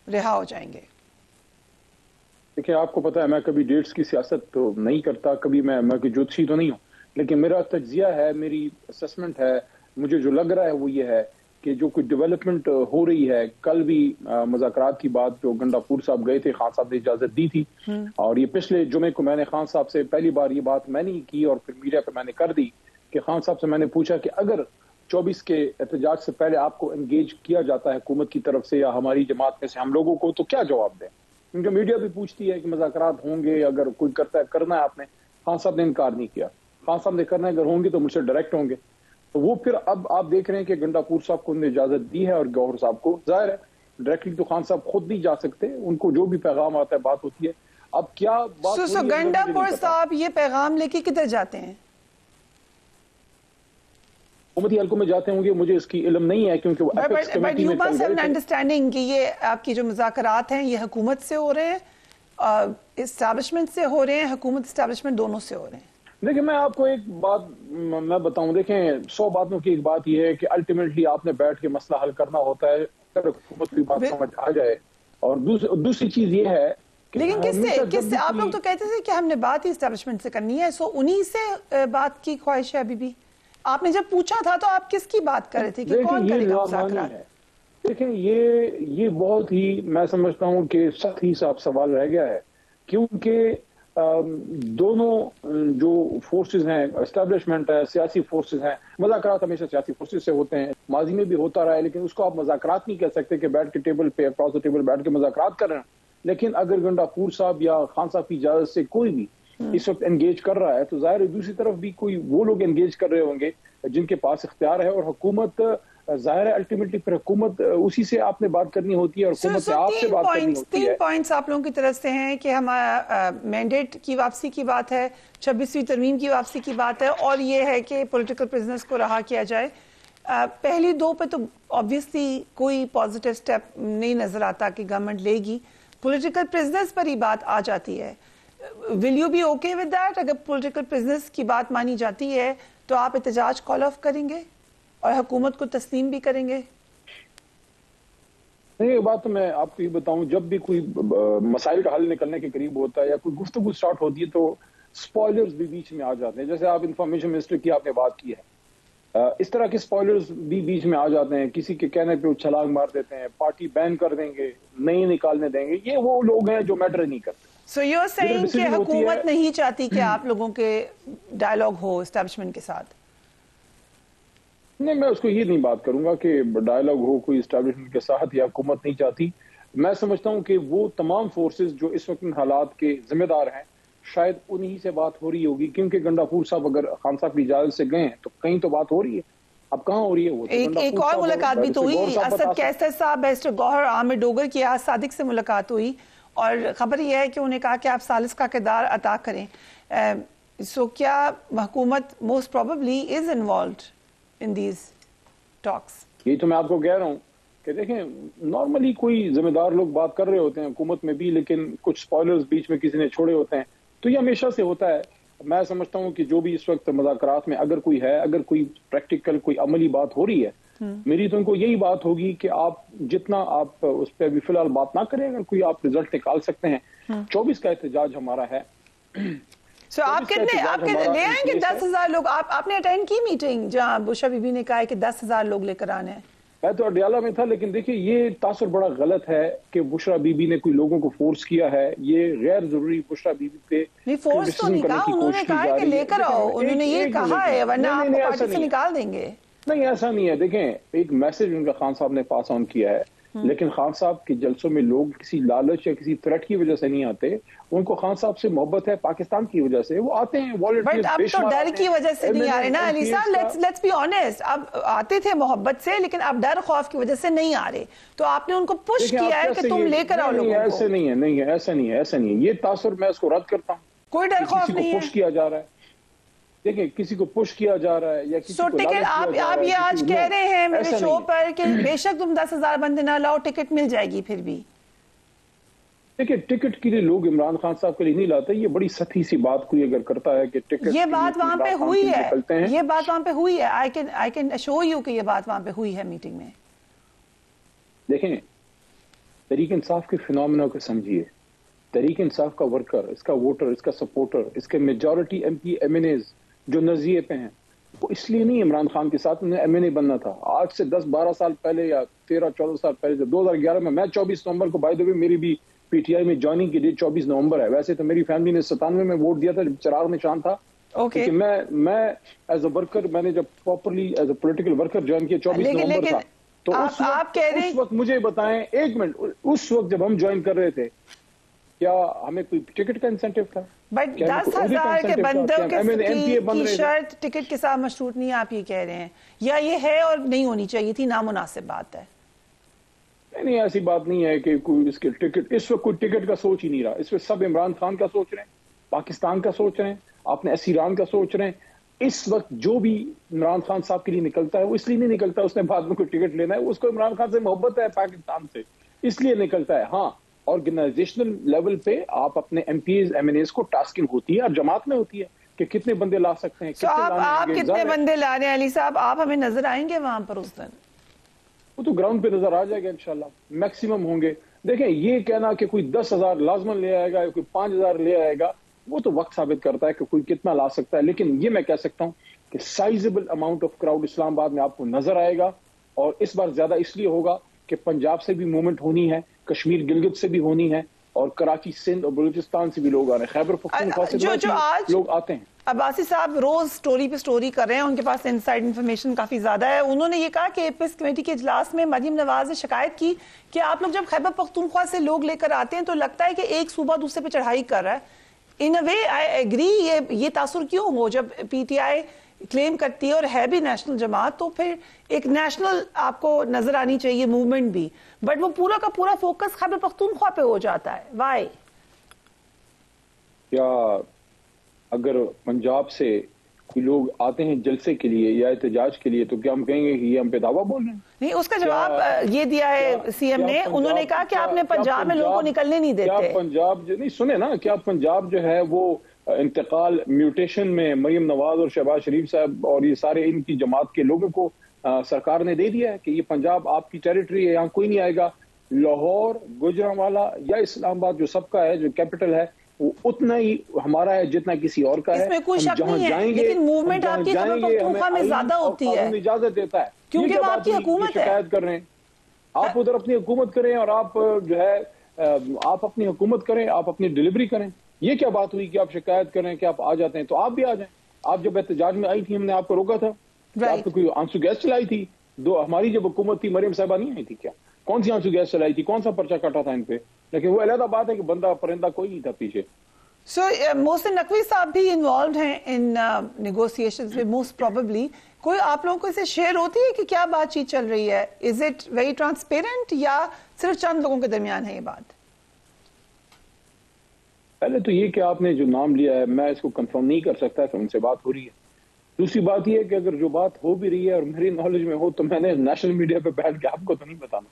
رہا ہو جائیں گے؟ دیکھیں، آپ کو پتا ہے میں کبھی ڈیٹس کی سیاست تو نہیں کرتا، کبھی میں کوئی جوتشی تو نہیں ہوں، لیکن میرا تجزیہ ہے، میری اسسمنٹ ہے، مجھے جو لگ رہا ہے وہ یہ ہے کہ جو کوئی ڈیولپمنٹ ہو رہی ہے. کل بھی مذاکرات کی بات جو گنڈا پور صاحب گئے تھے، خان صاحب نے اجازت دی تھی، اور یہ پچھلے جمعے کو میں نے خان صاحب سے پہلی بار یہ بات میں نے کی اور پھر میڈیا پہ میں نے کر دی کہ خان صاحب سے میں نے پوچھا کہ اگر 24 کے احتجاج سے پہلے آپ کو انگیج کیا جاتا ہے حکومت کی طرف سے یا ہماری جماعت میں سے ہم لوگوں کو، تو کیا جواب دیں؟ کیونکہ میڈیا بھی پوچھتی ہے کہ مذاکرات ہوں گے، اگر کوئی کرتا ہے کرنا ہے آپ نے. خان صاحب نے انکار نہیں کیا. خان صاحب نے کرنا ہے اگر ہوں گے تو مجھ سے ڈائریکٹ ہوں گے. تو وہ پھر اب آپ دیکھ رہے ہیں کہ گنڈا پور صاحب کو انہوں نے اجازت دی ہے اور گوہر صاحب کو. ظاہر ہے ڈائریکٹلی تو خان صاحب خود نہیں جا سکتے، ان کو جو بھی پیغام آتا ہے بات ہوتی ہے. اب کیا بات گنڈا پور صاحب یہ پیغام لے کے کدھر جاتے ہیں؟ حکومتی حلقوں میں جاتے ہوں گے، مجھے اس کی علم نہیں ہے کیونکہ وہ ایپکس کمیٹی میں کل گئے تھے. انڈرسٹینڈنگ کہ یہ آپ کی جو مذاکرات ہیں یہ حکومت سے ہو رہے ہیں، اسٹیبلشمنٹ سے ہو رہے ہیں، حکومت اسٹیبلشمنٹ دونوں سے ہو رہے ہیں؟ دیکھیں، میں آپ کو ایک بات میں بتاؤں. دیکھیں، 100 باتوں کی ایک بات یہ ہے کہ الٹیمیٹلی آپ نے بیٹھ کے مسئلہ حل کرنا ہوتا ہے اگر حکومت کی بات سمجھ آ جائے. اور دوسری چیز یہ ہے کہ لیکن کس سے آپ لوگ تو کہتے تھے کہ ہم نے بات ہی اسٹیبلشمنٹ سے کرنی ہے، سو انہی سے بات کی خواہش ہے ابھی بھی. آپ نے جب پوچھا تھا تو آپ کس کی بات کر رہے تھے کہ کون کرے گا مذاکرات؟ دیکھیں، یہ بہت ہی میں سمجھتا ہوں کہ سخت ہی صاحب سوال رہ گیا ہے، کیونکہ دونوں جو فورسز ہیں، اسٹیبلشمنٹ ہے، سیاسی فورسز ہیں. مذاکرات ہمیشہ سیاسی فورسز سے ہوتے ہیں، ماضی میں بھی ہوتا رہا ہے، لیکن اس کو آپ مذاکرات نہیں کہہ سکتے کہ بیٹھ کے ٹیبل پہ اکراس دا ٹیبل بیٹھ کے مذاکرات کر رہے ہیں. لیکن اگر گنڈا پور صاحب یا خان صاحب کی اجازت سے کوئی بھی اس وقت انگیج کر رہا ہے تو ظاہر ہے دوسری طرف بھی کوئی وہ لوگ انگیج کر رہے ہوں گے جن کے پاس اختیار ہے, اور حکومت ظاہر ہے الٹیمیٹلی پھر حکومت اسی سے آپ نے بات کرنی ہوتی ہے اور حکومت سے آپ سے بات کرنی ہوتی ہے. 3 پوائنٹس آپ لوگوں کی طرف سے ہیں کہ ہمارا مینڈیٹ کی واپسی کی بات ہے, 26ویں ترمیم کی واپسی کی بات ہے, اور یہ ہے کہ پولیٹیکل پرزنرز کو رہا کیا جائے. پہلی دو پہ تو آبویسلی کوئی پازیٹیو سٹیپ نہیں نظر آتا کہ گورنمنٹ لے گی. پولیٹیکل پرزنرز پر ہی بات آ جاتی ہے. Will you be okay with that? اگر پولیٹیکل پرزنرز کی بات مانی جاتی ہے تو آپ احتجاج کال آف کریں گے اور حکومت کو تسلیم بھی کریں گے؟ نہیں, یہ بات میں آپ کو یہ بتاؤں, جب بھی کوئی مسائل کا حل نکلنے کے قریب ہوتا ہے یا کوئی گفتگو سٹارٹ ہوتی ہے تو سپوائلرز بھی بیچ میں آ جاتے ہیں. جیسے آپ انفارمیشن منسٹر کی آپ نے بات کی ہے, اس طرح کے سپوائلرز بھی بیچ میں آ جاتے ہیں. کسی کے کہنے پہ وہ چھلانگ مار دیتے ہیں, پارٹی بین کر دیں گے, نہیں نکالنے دیں گے. یہ وہ لوگ ہیں جو میٹر نہیں کرتے. سو یو آر سیئنگ کہ حکومت نہیں چاہتی کہ آپ لوگوں کے ڈائلاگ ہو اسٹیبلشمنٹ کے ساتھ؟ نہیں, میں اس کو یہ نہیں بات کروں گا کہ ڈائلاگ ہو کوئی اسٹیبلشمنٹ کے ساتھ یا حکومت نہیں چاہتی. میں سمجھتا ہوں کہ وہ تمام فورسز جو اس وقت حالات کے ذمہ دار ہیں شاید انہی سے بات ہو رہی ہوگی, کیونکہ گنڈاپور صاحب اگر خان صاحب کی اجازت سے گئے تو کہیں تو بات ہو رہی ہے. اب کہاں ہو رہی ہے؟ وہ ایک اور ملاقات بھی تو ہوئی, اسد کیسر صاحب, بیرسٹر گوہر عامر ڈوگر کی آج صادق سے ملاقات ہوئی اور خبر یہ ہے کہ انہوں نے کہا کہ آپ ثالث کا کردار ادا کریں. سو کیا حکومت most probably is involved in these talks? یہ تو میں آپ کو کہہ رہا ہوں کہ دیکھیں, نارملی کوئی ذمہ دار لوگ بات کر رہے ہوتے ہیں حکومت میں بھی, لیکن کچھ سپوائلرز بیچ میں کسی نے چھوڑے ہوتے ہیں, تو یہ ہمیشہ سے ہوتا ہے. میں سمجھتا ہوں کہ جو بھی اس وقت مذاکرات میں اگر کوئی ہے, اگر کوئی پریکٹیکل کوئی عملی بات ہو رہی ہے, میری تو ان کو یہی بات ہوگی کہ آپ جتنا آپ اس پہ ابھی فی الحال بات نہ کریں, اگر کوئی آپ رزلٹ نکال سکتے ہیں. 24 کا احتجاج ہمارا ہے. سو آپ کتنے لے آئیں گے؟ 10,000 لوگ. آپ نے اٹینڈ کی میٹنگ جہاں بشرا بی بی نے کہا ہے کہ 10,000 لوگ لے کر آنے ہیں؟ میں تو اڈیالہ میں تھا, لیکن دیکھیے یہ تاثر بڑا غلط ہے کہ بشرا بی بی نے کوئی لوگوں کو فورس کیا ہے. یہ غیر ضروری بشرا بی بی پہ نہیں, فورس تو نہیں کہا, انہوں نے کہا کہ لے کر آؤ, انہوں نے یہ کہا ہے, ورنہ آپ کو پارٹی سے نکال دیں گے. نہیں, ایسا نہیں ہے. دیکھیں, ایک میسج ان کا خان صاحب نے پاس آن کیا ہے, لیکن خان صاحب کے جلسوں میں لوگ کسی لالچ یا کسی تھریٹ کی وجہ سے نہیں آتے. ان کو خان صاحب سے محبت ہے پاکستان کی وجہ سے, وہ آتے ہیں بٹ اب تو ڈر کی وجہ سے نہیں آ رہے نا علی صاحب, لیٹس بی آنیسٹ. اب آتے تھے محبت سے, لیکن اب ڈر خوف کی وجہ سے نہیں آ رہے, تو آپ نے ان کو پش کیا ہے کہ تم لے کر آؤ لوگوں کو. ایسے نہیں ہے, نہیں ہے, ایسا نہیں ہے, ایسا نہیں ہے. یہ تاثر میں اس کو رد کرتا ہوں. کوئی ڈر خوف نہیں ہے. پش کیا جا رہا ہے, دیکھیں کسی کو پش کیا جا رہا ہے یا کسی کو ٹکٹ آپ یہ آج کہہ رہے ہیں میرے شو پر کہ بے شک تم 10,000 بندے نہ لاؤ, ٹکٹ مل جائے گی پھر بھی. دیکھیں, ٹکٹ کے لیے لوگ عمران خان صاحب کے لیے نہیں لاتے. یہ بڑی سطحی سی بات کوئی اگر کرتا ہے کہ ٹکٹ, یہ بات وہاں پہ ہوئی ہے, یہ بات وہاں پہ ہوئی ہے. آئی کین شو یو کہ یہ بات وہاں پہ ہوئی ہے میٹنگ میں. دیکھیں, تحریک انصاف کے فینومینا کو سمجھیے. تحریک انصاف کا ورکر, اس کا ووٹر, اس کا سپورٹر, اس کے majority M P M N As جو نظریے پہ ہیں, وہ اس لیے نہیں عمران خان کے ساتھ انہیں ایم این اے بننا تھا. آج سے 10-12 سال پہلے یا 13-14 سال پہلے, جب 2011 میں 24 نومبر کو, بائی دی وے میری بھی پی ٹی آئی میں جوائننگ کی ڈیٹ 24 نومبر ہے. ویسے تو میری فیملی نے 97 میں ووٹ دیا تھا جب چراغ نشان تھا. کہ میں ایز اے ورکر, میں نے جب properly as a political worker join کیا 24 نومبر تھا. تو اس وقت مجھے بتائیں, ایک منٹ, اس وقت جب ہم جوائن کر رہے تھے کیا ہمیں کوئی ٹکٹ کا انسینٹیو تھا؟ بٹ 10,000 کے بندوں کی شرط ٹکٹ کے ساتھ مشروط نہیں, آپ یہ کہہ رہے ہیں, یا یہ ہے اور نہیں ہونی چاہیے تھی, نامناسب بات ہے؟ نہیں, ایسی بات نہیں ہے کہ کوئی اس کے ٹکٹ, اس وقت کوئی ٹکٹ کا سوچ ہی نہیں رہا. اس وقت سب عمران خان کا سوچ رہے ہیں, پاکستان کا سوچ رہے ہیں, اپنے اسیران کا سوچ رہے ہیں. اس وقت جو بھی عمران خان صاحب کے لیے نکلتا ہے وہ اس لیے نہیں نکلتا اس نے بعد میں کوئی ٹکٹ لینا ہے, اس کو عمران خان سے محبت ہے, پاکستان سے, اس لیے نکلتا ہے. ہاں, آرگنائزیشنل لیول پہ آپ اپنے M P As M N As کو ٹاسکنگ ہوتی ہے اور جماعت میں ہوتی ہے کہ کتنے بندے لا سکتے ہیں. آپ کتنے بندے لا رہے ہیں علی صاحب؟ آپ ہمیں نظر آئیں گے وہاں پر اس دن؟ وہ تو گراؤنڈ پہ نظر آ جائے گا انشاءاللہ, میکسیمم ہوں گے. دیکھیں, یہ کہنا کہ کوئی 10,000 لازمن لے آئے گا یا کوئی 5,000 لے آئے گا, وہ تو وقت ثابت کرتا ہے کہ کوئی کتنا لا سکتا ہے. لیکن یہ میں کہہ سکتا ہوں کہ سائزبل اماؤنٹ آف کراؤڈ اسلام آباد میں آپ کو نظر آئے گا, اور اس بار زیادہ اس لیے ہوگا کہ پنجاب سے بھی موومنٹ ہونی ہے, کشمیر گلگت سے بھی ہونی ہے, اور کراچی سندھ اور بلوچستان سے بھی لوگ آ رہے ہیں, خیبر پختونخوا سے لوگ آتے ہیں. عباسی صاحب روز سٹوری پہ سٹوری کر رہے ہیں, ان کے پاس انسائیڈ انفارمیشن کافی زیادہ ہے. انہوں نے یہ کہا کہ ایپس کمیٹی کے اجلاس میں مریم نواز نے شکایت کی کہ آپ لوگ جب خیبر پختونخوا سے لوگ لے کر آتے ہیں تو لگتا ہے کہ ایک صوبہ دوسرے پہ چڑھائی کر رہا ہے. ان اے وے آئی ایگری. یہ تاثر کیوں ہو جب پی ٹی آئی کلیم کرتی ہے اور ہے بھی نیشنل جماعت, تو پھر ایک نیشنل آپ کو نظر آنی چاہیے موومنٹ بھی, بٹ وہ پورا کا پورا فوکس خیبر پختونخوا پہ ہو جاتا ہے. وائی؟ کیا اگر پنجاب سے کوئی لوگ آتے ہیں جلسے کے لیے یا احتجاج کے لیے تو کیا ہم کہیں گے کہ یہ ہم پہ دعویٰ بول رہے ہیں؟ نہیں, اس کا جواب یہ دیا ہے سی ایم نے. انہوں نے کہا کہ آپ نے پنجاب میں لوگوں کو نکلنے نہیں دیتے. کیا پنجاب نہیں سنے نا, کیا پنجاب جو ہے وہ انتقال میوٹیشن میں مریم نواز اور شہباز شریف صاحب اور یہ سارے ان کی جماعت کے لوگوں کو سرکار نے دے دیا ہے کہ یہ پنجاب آپ کی ٹیریٹری ہے, یہاں کوئی نہیں آئے گا. لاہور, گوجرانوالا یا اسلام آباد جو سب کا ہے, جو کیپٹل ہے, وہ اتنا ہی ہمارا ہے جتنا کسی اور کا ہے. اس میں کوئی شک نہیں ہے, لیکن موومنٹ آپ کی خیبر پختونخوا میں زیادہ ہوتی ہے اجازت دیتا ہے کیونکہ وہ آپ کی حکومت ہے. شکایت کر رہے ہیں آپ, ادھر اپنی حکومت کریں اور آپ جو ہے آپ اپنی حکومت کریں, آپ اپنی ڈیلیوری کریں. یہ کیا بات ہوئی کہ آپ شکایت کریں کہ آپ آ جاتے ہیں؟ تو آپ بھی آ جائیں. آپ جب احتجاج میں آئی تھی ہم نے آپ کو روکا تھا, آپ کو کوئی آنسو گیس چلائی تھی؟ ہماری جب حکومت تھی مریم صاحبہ نہیں آئی تھی کیا؟ کون سی آنسو گیس چلائی تھی, کون سا پرچہ کٹا تھا ان پہ؟ لیکن وہ علیحدہ بات ہے کہ بندہ پرندہ کوئی نہیں تھا پیچھے. سو محسن نقوی صاحب بھی انوالوڈ ہیں ان نیگوسیشنز میں موسٹ پروبیبلی. کوئی آپ لوگوں کو اسے شیئر ہوتی ہے کہ کیا بات چیت چل رہی ہے؟ از اٹ ویری ٹرانسپیرنٹ یا صرف چند لوگوں کے درمیان ہے یہ بات؟ پہلے تو یہ کہ آپ نے جو نام لیا ہے میں اس کو کنفرم نہیں کر سکتا کہ ان سے بات ہو رہی ہے. دوسری بات یہ ہے کہ اگر جو بات ہو بھی رہی ہے اور میری نالج میں ہو تو میں نے نیشنل میڈیا پہ بیٹھ کے آپ کو تو نہیں بتانا.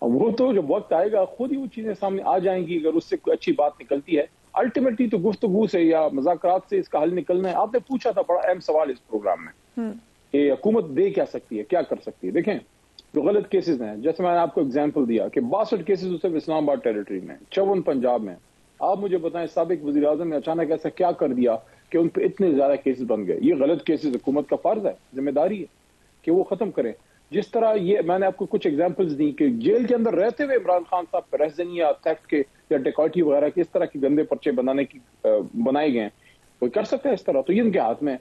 وہ تو جب وقت آئے گا خود ہی وہ چیزیں سامنے آ جائیں گی اگر اس سے کوئی اچھی بات نکلتی ہے. الٹیمیٹلی تو گفتگو سے یا مذاکرات سے اس کا حل نکلنا ہے. آپ نے پوچھا تھا بڑا اہم سوال اس پروگرام میں کہ حکومت دے کیا سکتی ہے, کیا کر سکتی ہے. دیکھیں جو غلط کیسز ہیں, جیسے میں نے آپ کو اگزامپل دیا کہ 62 کیسز صرف اسلام آباد ٹیریٹری میں, 54 پنجاب میں. آپ مجھے بتائیں سابق وزیر اعظم نے اچانک ایسا کیا کر دیا کہ ان پہ اتنے زیادہ کیسز بن گئے؟ یہ غلط کیسز حکومت کا فرض ہے, ذمہ داری ہے کہ وہ ختم کریں. جس طرح یہ میں نے آپ کو کچھ ایگزامپلز دی کہ جیل کے اندر رہتے ہوئے عمران خان صاحب پہ رہزنی یا تھیفٹ کے یا ڈیکاٹی وغیرہ کے اس طرح کے گندے پرچے بنائے گئے ہیں, کوئی کر سکتا ہے اس طرح؟ تو یہ ان کے ہاتھ میں.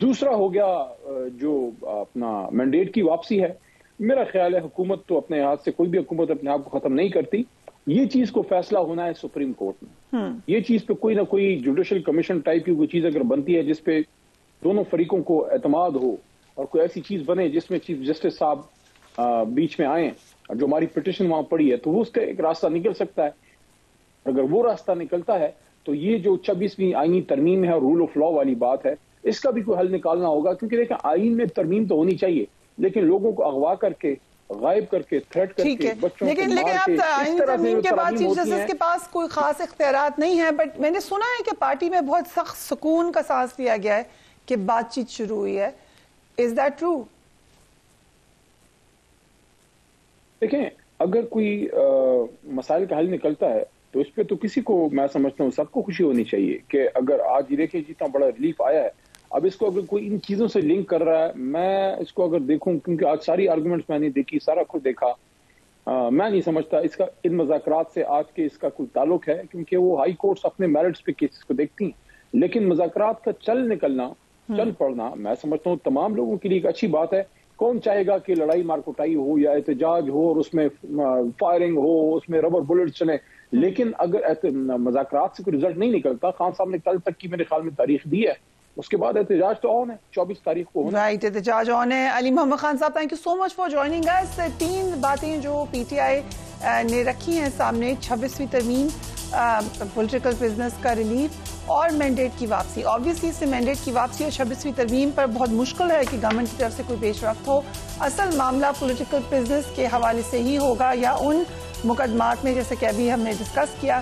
دوسرا ہو گیا جو اپنا مینڈیٹ کی واپسی ہے. میرا خیال ہے حکومت تو اپنے ہاتھ سے, کوئی بھی حکومت اپنے آپ کو ختم نہیں کرتی. یہ چیز کو فیصلہ ہونا ہے سپریم کورٹ میں. یہ چیز پہ کوئی نہ کوئی جوڈیشل کمیشن ٹائپ کی کوئی چیز اگر بنتی ہے جس پہ دونوں فریقوں کو اعتماد ہو اور کوئی ایسی چیز بنے جس میں چیف جسٹس صاحب بیچ میں آئیں اور جو ہماری پٹیشن وہاں پڑی ہے, تو وہ اس کا ایک راستہ نکل سکتا ہے. اگر وہ راستہ نکلتا ہے تو یہ جو 26ویں آئینی ترمیم ہے اور رول آف لا والی بات ہے, اس کا بھی کوئی حل نکالنا ہوگا. کیونکہ دیکھیں آئین میں ترمیم تو ہونی چاہیے, لیکن لوگوں کو اغوا کر کے, غائب کر کے, تھریٹ کر کے, بچوں کو لیکن آپ آئین ترمیم کے بعد چیف جسٹس کے پاس کوئی خاص اختیارات نہیں ہے. بٹ میں نے سنا ہے کہ پارٹی میں بہت سخت سکون کا سانس لیا گیا ہے کہ بات چیت شروع ہوئی ہے. Is that true? دیکھیں اگر کوئی مسائل کا حل نکلتا ہے تو اس پہ تو کسی کو, میں سمجھتا ہوں سب کو خوشی ہونی چاہیے کہ اگر آج یہ دیکھیں جتنا بڑا ریلیف آیا ہے. اب اس کو اگر کوئی ان چیزوں سے لنک کر رہا ہے, میں اس کو اگر دیکھوں, کیونکہ آج ساری آرگومنٹس میں نے دیکھی, سارا کچھ دیکھا, میں نہیں سمجھتا اس کا ان مذاکرات سے آج کے اس کا کوئی تعلق ہے. کیونکہ وہ ہائی کورٹس اپنے میرٹس پہ کیسز کو دیکھتی ہیں, لیکن مذاکرات کا چل نکلنا, چل پڑنا میں سمجھتا ہوں تمام لوگوں کے لیے ایک اچھی بات ہے. کون چاہے گا کہ لڑائی مارکوٹائی ہو یا احتجاج ہو اور اس میں فائرنگ ہو, اس میں ربر بلٹ چلے, لیکن اگر مذاکرات سے کوئی رزلٹ نہیں نکلتا, خان صاحب نے کل تک کی میرے خیال میں تاریخ دی ہے, اس کے بعد احتجاج تو آن ہے, 24 تاریخ کو ہونا. رائٹ, احتجاج آن ہے. علی Muhammad Khan sahab, thank you so much for joining us. 3 باتیں جو پی ٹی آئی نے رکھی ہیں سامنے, 26ویں ترمیم, پولیٹیکل پرزنرز کا ریلیف اور مینڈیٹ کی واپسی. آبویسلی اس سے مینڈیٹ کی واپسی اور 26ویں ترمیم پر بہت مشکل ہے کہ گورنمنٹ کی طرف سے کوئی پیش رفت ہو. اصل معاملہ پولیٹیکل پرزنرز کے حوالے سے ہی ہوگا یا ان مقدمات میں جیسے کہ ابھی ہم نے ڈسکس کیا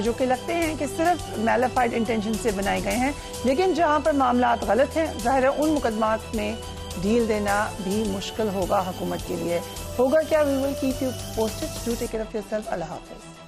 جو کہ لگتے ہیں کہ صرف میلیفائڈ انٹینشن سے بنائے گئے ہیں, لیکن جہاں پر معاملات غلط ہیں ظاہر ہے ان مقدمات میں ڈیل دینا بھی مشکل ہوگا حکومت کے لیے. ہوگا کیا؟ We will keep you posted. Do take care of yourself. Allah حافظ.